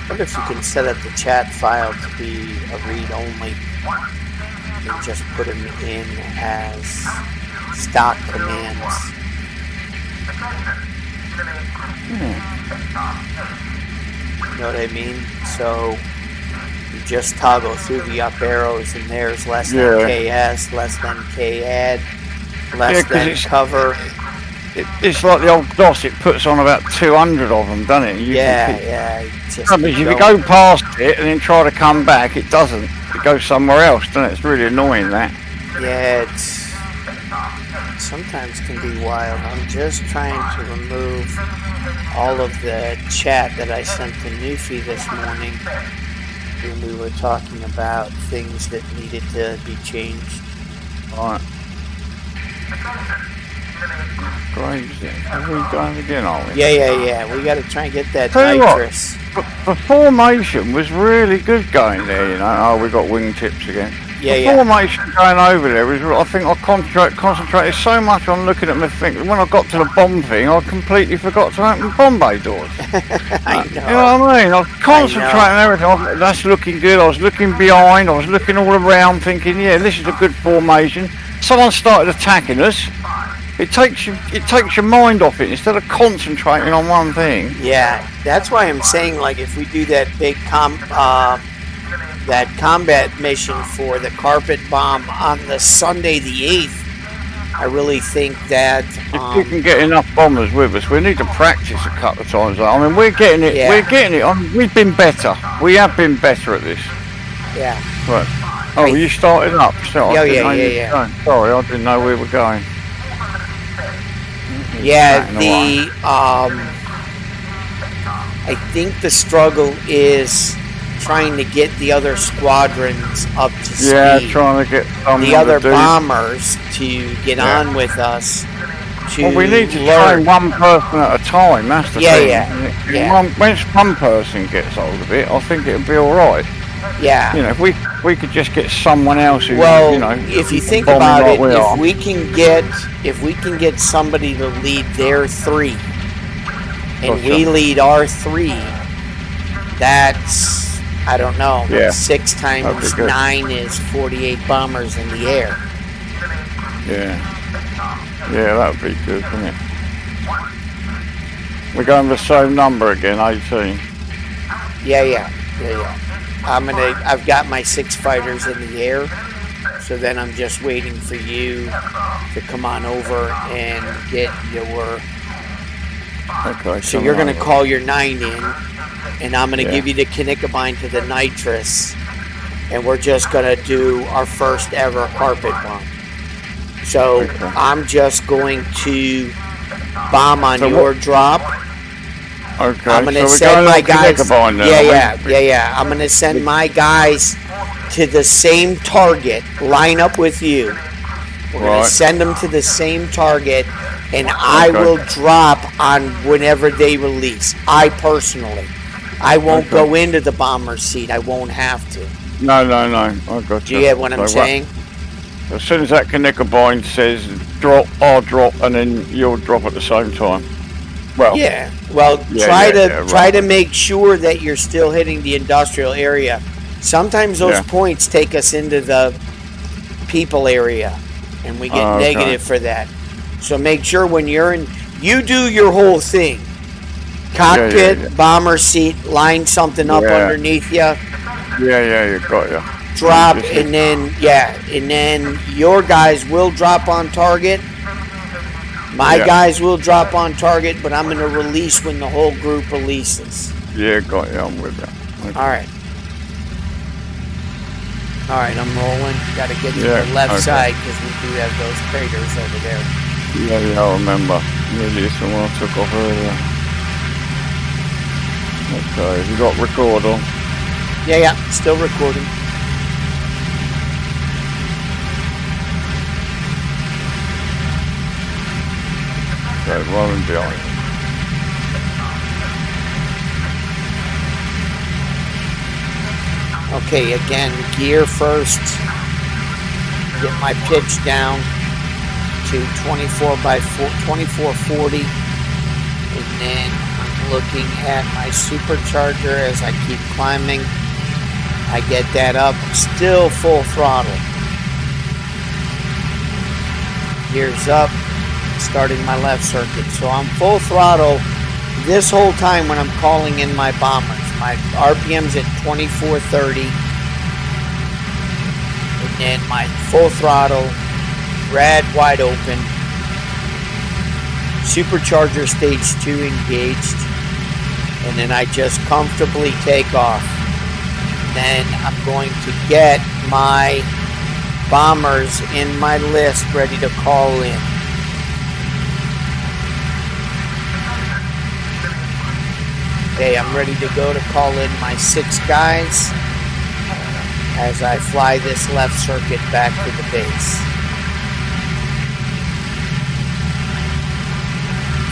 Speaker 1: I wonder if you can set up the chat file to be a read-only and just put them in as stock commands. You know what I mean? So you just toggle through the up arrows, and there's less than KS, less than KAD, less than cover.
Speaker 2: It's like the old DOS, it puts on about 200 of them, doesn't it?
Speaker 1: Yeah.
Speaker 2: If you go past it and then try to come back, it doesn't. It goes somewhere else, doesn't it? It's really annoying, that.
Speaker 1: Yeah, it's sometimes can be wild. I'm just trying to remove all of the chat that I sent to Newfie this morning when we were talking about things that needed to be changed.
Speaker 2: Right. Crazy. Are we going again, are we?
Speaker 1: Yeah. We got to try and get that nitrous.
Speaker 2: The formation was really good going there, you know. Oh, we got wingtips again.
Speaker 1: Yeah,
Speaker 2: the
Speaker 1: yeah.
Speaker 2: formation going over there is, I think I concentrated so much on looking at my thing. When I got to the bomb thing, I completely forgot to open bomb bay doors.
Speaker 1: I
Speaker 2: You know what I mean? I was concentrating on everything. That's looking good. I was looking behind. I was looking all around, thinking, yeah, this is a good formation. Someone started attacking us. It takes your mind off it instead of concentrating on one thing.
Speaker 1: Yeah, that's why I'm saying, like, if we do that big that combat mission for the carpet bomb on the Sunday the 8th, I really think that
Speaker 2: If we can get enough bombers with us, we need to practice a couple of times. I mean, we're getting it.
Speaker 1: Yeah.
Speaker 2: We're getting it. We've been better. We have been better at this.
Speaker 1: yeah.
Speaker 2: Right. Oh, you started up. So
Speaker 1: Yeah, yeah.
Speaker 2: Sorry, I didn't know we were going.
Speaker 1: Yeah, I think the struggle is trying to get the other squadrons up to speed.
Speaker 2: Yeah, trying to get
Speaker 1: the other bombers to get on with us.
Speaker 2: Well, we need to
Speaker 1: learn.
Speaker 2: train one person at a time. That's the thing.
Speaker 1: Yeah.
Speaker 2: Once one person gets hold of it, I think it'll be all right.
Speaker 1: Yeah.
Speaker 2: You know, if we could just get someone else who,
Speaker 1: well,
Speaker 2: you know,
Speaker 1: if you think
Speaker 2: bombing
Speaker 1: about
Speaker 2: like
Speaker 1: it,
Speaker 2: we are.
Speaker 1: if we can get somebody to lead their 3, and
Speaker 2: Gotcha.
Speaker 1: we lead our 3, that's, I don't know,
Speaker 2: Yeah.
Speaker 1: 6 times
Speaker 2: That'd be good.
Speaker 1: 9 is 48 bombers in the air.
Speaker 2: Yeah, that would be good, wouldn't it? We're going the same number again, 18.
Speaker 1: Yeah. I've got my 6 fighters in the air, so then I'm just waiting for you to come on over and get your.
Speaker 2: Okay.
Speaker 1: So you're going to call your 9 in, and I'm going to give you the Knickerbein to the nitrous, and we're just going to do our first ever carpet bomb. So I'm just going to bomb on your drop.
Speaker 2: Okay.
Speaker 1: I'm going to
Speaker 2: so
Speaker 1: send my guys.
Speaker 2: Now,
Speaker 1: Yeah. I'm going to send my guys to the same target. Line up with you. We're going to send them to the same target, and I will drop on whenever they release. I personally. I won't go into the bomber seat. I won't have to.
Speaker 2: No. I got
Speaker 1: Do you get what I'm saying?
Speaker 2: As soon as that Knickerbein says drop, I'll drop, and then you'll drop at the same time. Well, try to make sure that you're still hitting the industrial area. Sometimes those points take us into the people area, and we get negative for that. So make sure when you're in, you do your whole thing. Cockpit, bomber seat, line something up underneath you. Yeah, you got you.
Speaker 1: Drop, and then your guys will drop on target. My guys will drop on target, but I'm going to release when the whole group releases.
Speaker 2: Yeah, got you. I'm with you. Okay.
Speaker 1: All right, I'm rolling. Got to get to the left side because we do have those craters over there.
Speaker 2: Yeah, I remember. Nearly this one I took off earlier. Okay, have you got record on?
Speaker 1: Yeah, still recording.
Speaker 2: Okay, rolling behind.
Speaker 1: Okay, again, gear first. Get my pitch down to 2440, and then I'm looking at my supercharger as I keep climbing. I get that up, still full throttle. Gears up, starting my left circuit. So I'm full throttle this whole time when I'm calling in my bombers. My RPM's at 2430. And then my full throttle, rad wide open. Supercharger stage 2 engaged. And then I just comfortably take off. Then I'm going to get my bombers in my list ready to call in. Okay, I'm ready to go to call in my 6 guys as I fly this left circuit back to the base.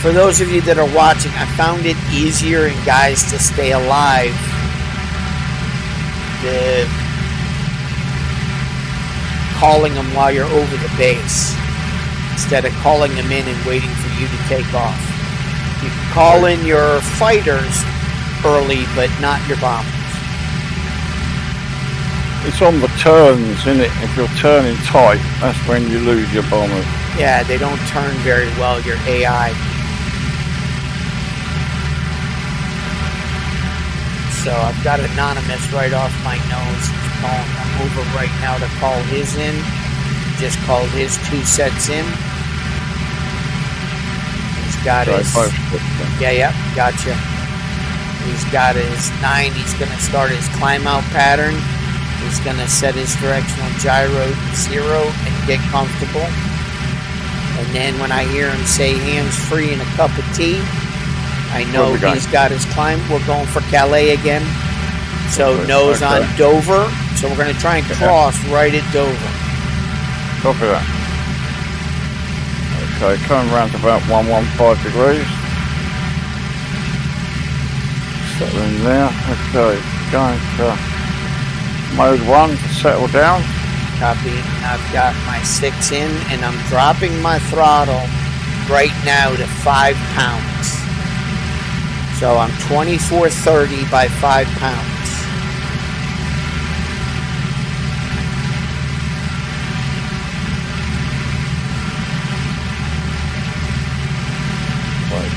Speaker 1: For those of you that are watching, I found it easier in guys to stay alive. calling them while you're over the base, instead of calling them in and waiting for you to take off. You can call in your fighters early, but not your bombers.
Speaker 2: It's on the turns, isn't it? If you're turning tight, that's when you lose your bombers.
Speaker 1: Yeah, they don't turn very well, your AI. So I've got Anonymous right off my nose. He's calling. I'm over right now to call his in. Just called his 2 sets in. He's got his... Yeah, gotcha. He's got his 9. He's going to start his climb out pattern. He's going to set his directional gyro to 0 and get comfortable. And then when I hear him say hands free and a cup of tea, I know he's got his climb. We're going for Calais again. So nose on Dover. So we're going to try and cross right at Dover.
Speaker 2: Copy that. Okay, coming around to about 115 degrees. Settling there. Okay, going to mode 1 to settle down.
Speaker 1: Copy. I've got my 6 in and I'm dropping my throttle right now to 5 pounds. So I'm 2430 by 5 pounds.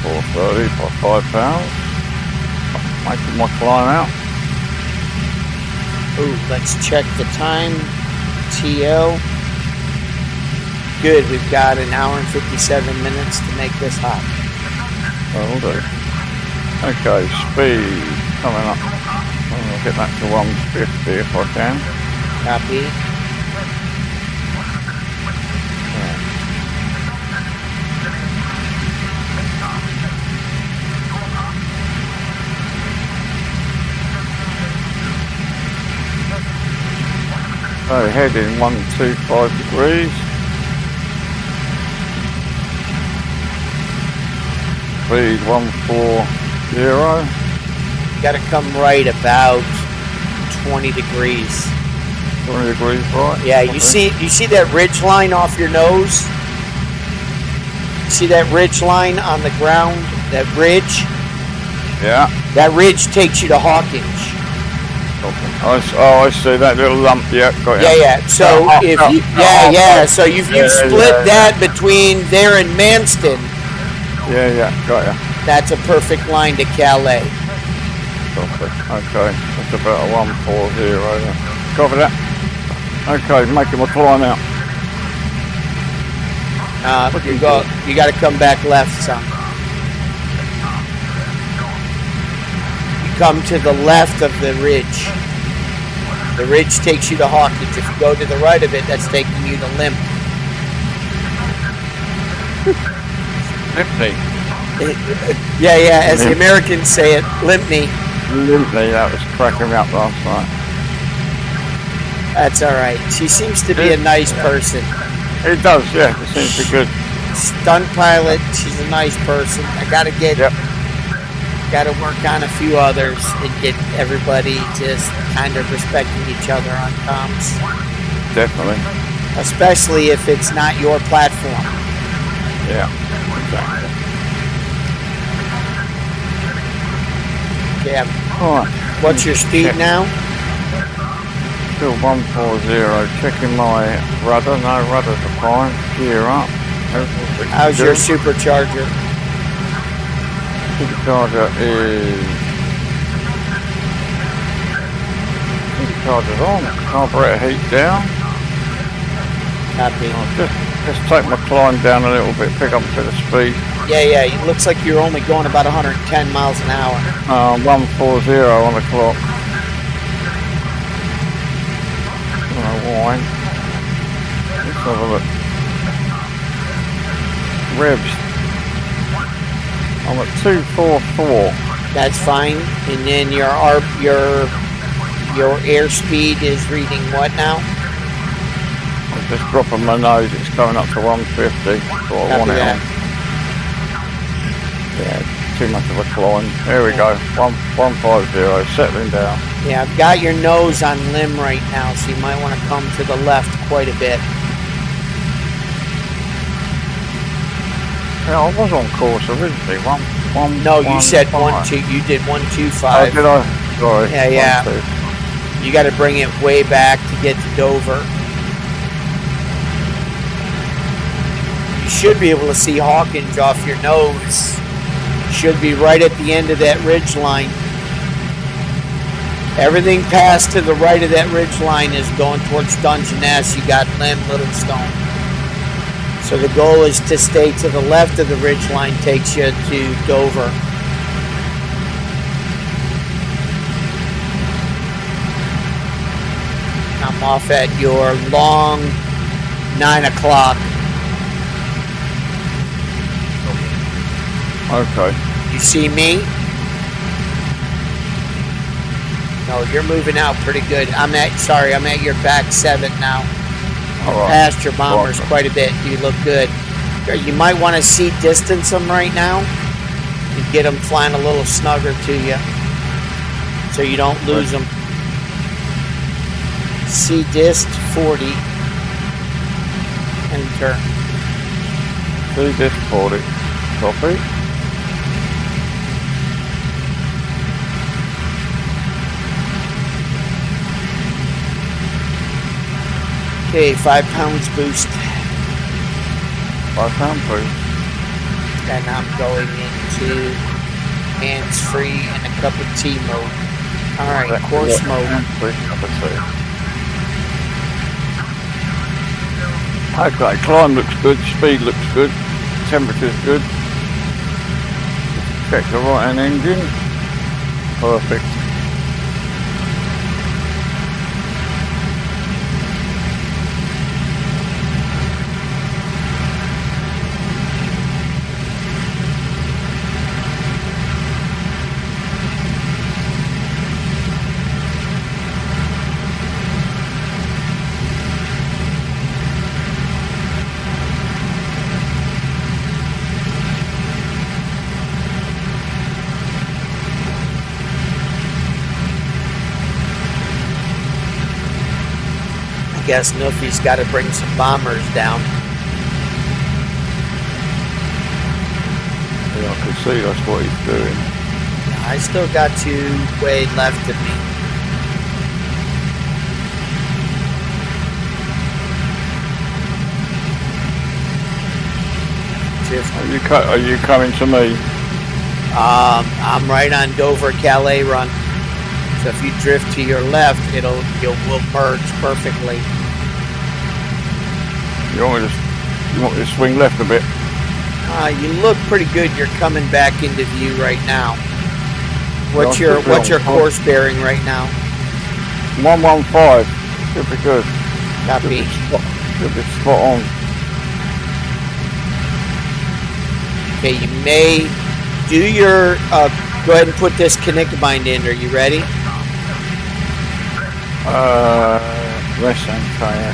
Speaker 2: $24.30 by 5 pounds. Making my climb out.
Speaker 1: Ooh, let's check the time. TL. Good, we've got an hour and 57 minutes to make this hot.
Speaker 2: That'll do. Okay, speed coming up. I'll get that to 150 if I can.
Speaker 1: Copy.
Speaker 2: So heading 125 degrees. Speed 140.
Speaker 1: Got to come right about 20 degrees.
Speaker 2: 20 degrees, right?
Speaker 1: Yeah, you see that ridge line off your nose? See that ridge line on the ground? That ridge?
Speaker 2: Yeah.
Speaker 1: That ridge takes you to Hawkinge.
Speaker 2: I see that little lump. Yeah, got it.
Speaker 1: Yeah. So So if you split that between there and Manston.
Speaker 2: Yeah, got ya.
Speaker 1: That's a perfect line to Calais.
Speaker 2: Copy. Okay, that's about a 140 there. Copy that. Okay, making my climb out.
Speaker 1: You got to come back left, son. Come to the left of the ridge. The ridge takes you to Hawkins. If you go to the right of it, that's taking you to Limp.
Speaker 2: Limpney.
Speaker 1: Yeah, as the Americans say it, Limpney.
Speaker 2: Limpney, that was cracking me up last night.
Speaker 1: That's all right. She seems to be a nice person.
Speaker 2: It does, yeah. It seems to be good.
Speaker 1: Stunt pilot, she's a nice person. I got to work on a few others and get everybody just kind of respecting each other on comms.
Speaker 2: Definitely.
Speaker 1: Especially if it's not your platform.
Speaker 2: Yeah, exactly.
Speaker 1: Yeah.
Speaker 2: Alright.
Speaker 1: What's your speed now?
Speaker 2: Still 140. Checking my rudder. No, rudder's fine. Gear up.
Speaker 1: How's your supercharger?
Speaker 2: Supercharger's on. Carburetor heat down.
Speaker 1: Copy.
Speaker 2: Just take my climb down a little bit, pick up a bit of speed.
Speaker 1: Yeah, it looks like you're only going about 110 miles an hour.
Speaker 2: 140 on the clock. Wine. Let's have a look. Revs. I'm at 244.
Speaker 1: That's fine. And then your airspeed is reading what now?
Speaker 2: I'm just dropping my nose. It's coming up to 150. So I want it on.
Speaker 1: Yeah.
Speaker 2: too much of a climb. There we go. 150, settling down.
Speaker 1: Yeah, I've got your nose on limb right now, so you might want to come to the left quite a bit.
Speaker 2: Yeah, I was on course originally.
Speaker 1: No, you said 1-2. You did 125.
Speaker 2: Oh, did I? Sorry.
Speaker 1: Yeah. You got to bring it way back to get to Dover. You should be able to see Hawkins off your nose. Should be right at the end of that ridge line. Everything past to the right of that ridge line is going towards Dungeness. You got Limb, Littlestone. So the goal is to stay to the left of the ridge line, takes you to Dover. I'm off at your long 9 o'clock.
Speaker 2: Okay.
Speaker 1: You see me? No, you're moving out pretty good. I'm at your back 7 now.
Speaker 2: Right.
Speaker 1: Past your bombers quite a bit. You look good. You might want to see distance them right now and get them flying a little snugger to you so you don't lose them. See dist 40. Enter.
Speaker 2: See dist 40. Copy.
Speaker 1: Okay, 5 pounds boost.
Speaker 2: 5 pound boost.
Speaker 1: And I'm going into hands-free and a cup of tea mode. Alright, course mode.
Speaker 2: Hands-free, cup of tea. Okay, climb looks good, speed looks good, temperature's good. Check the right-hand engine. Perfect.
Speaker 1: I guess Nuffy's got to bring some bombers down.
Speaker 2: Yeah, I can see that's what he's doing.
Speaker 1: I still got you way left of me.
Speaker 2: Are you coming to me?
Speaker 1: I'm right on Dover-Calais run. So if you drift to your left, we'll merge perfectly.
Speaker 2: You want me to swing left a bit?
Speaker 1: You look pretty good. You're coming back into view right now. What's your course bearing right now?
Speaker 2: 115. Should be good.
Speaker 1: Copy.
Speaker 2: Should be spot on.
Speaker 1: Okay, you may do your. Go ahead and put this Knickerbind in. Are you ready?
Speaker 2: Less than KA.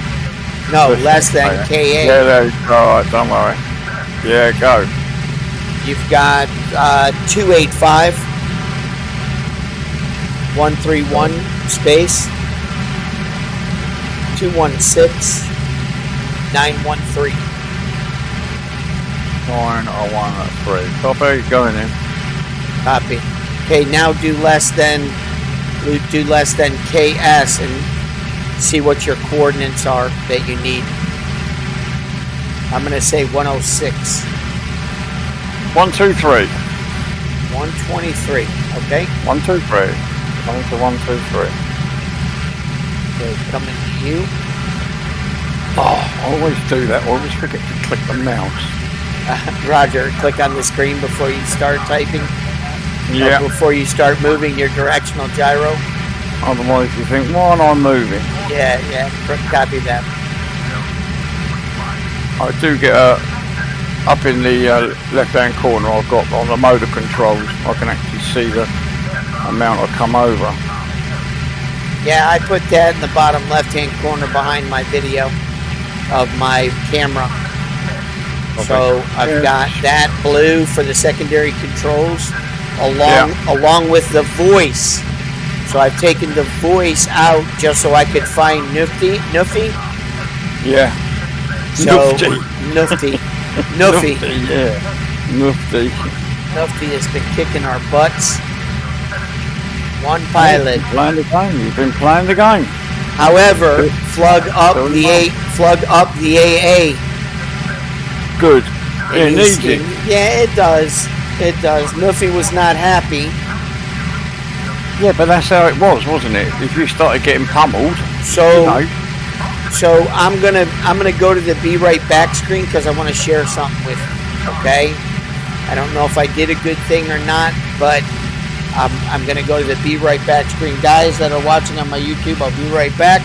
Speaker 1: No, less than KA.
Speaker 2: Yeah, there you go. All right, don't worry. Yeah, go.
Speaker 1: You've got 285, 131 space, 216, 913.
Speaker 2: 901 Copy. Going in.
Speaker 1: Copy. Okay, now do less than KS and see what your coordinates are that you need. I'm going to say 106.
Speaker 2: 123.
Speaker 1: 123. Okay.
Speaker 2: 123. Coming to 123.
Speaker 1: Okay, coming to you.
Speaker 2: Oh, I always do that. I always forget to click the mouse.
Speaker 1: Roger, click on the screen before you start typing.
Speaker 2: Yeah.
Speaker 1: Before you start moving your directional gyro.
Speaker 2: Otherwise you think, why am I moving?
Speaker 1: Yeah, copy that.
Speaker 2: I do get up in the left-hand corner. I've got on the motor controls. I can actually see the amount I come over.
Speaker 1: Yeah, I put that in the bottom left-hand corner behind my video of my camera. So I've got that blue for the secondary controls, along with the voice. So I've taken the voice out just so I could find Nuffy.
Speaker 2: Yeah.
Speaker 1: So
Speaker 2: Nuffy. Yeah.
Speaker 1: Nuffy has been kicking our butts. One pilot.
Speaker 2: You've been playing the game.
Speaker 1: However, plug up the AA.
Speaker 2: Good. It needs it.
Speaker 1: Yeah, it does. It does. Nuffy was not happy.
Speaker 2: Yeah, but that's how it was, wasn't it? If you started getting pummeled,
Speaker 1: so I'm gonna go to the Be Right Back screen because I want to share something with you. Okay. I don't know if I did a good thing or not, but I'm gonna go to the Be Right Back screen. Guys that are watching on my YouTube, I'll be right back.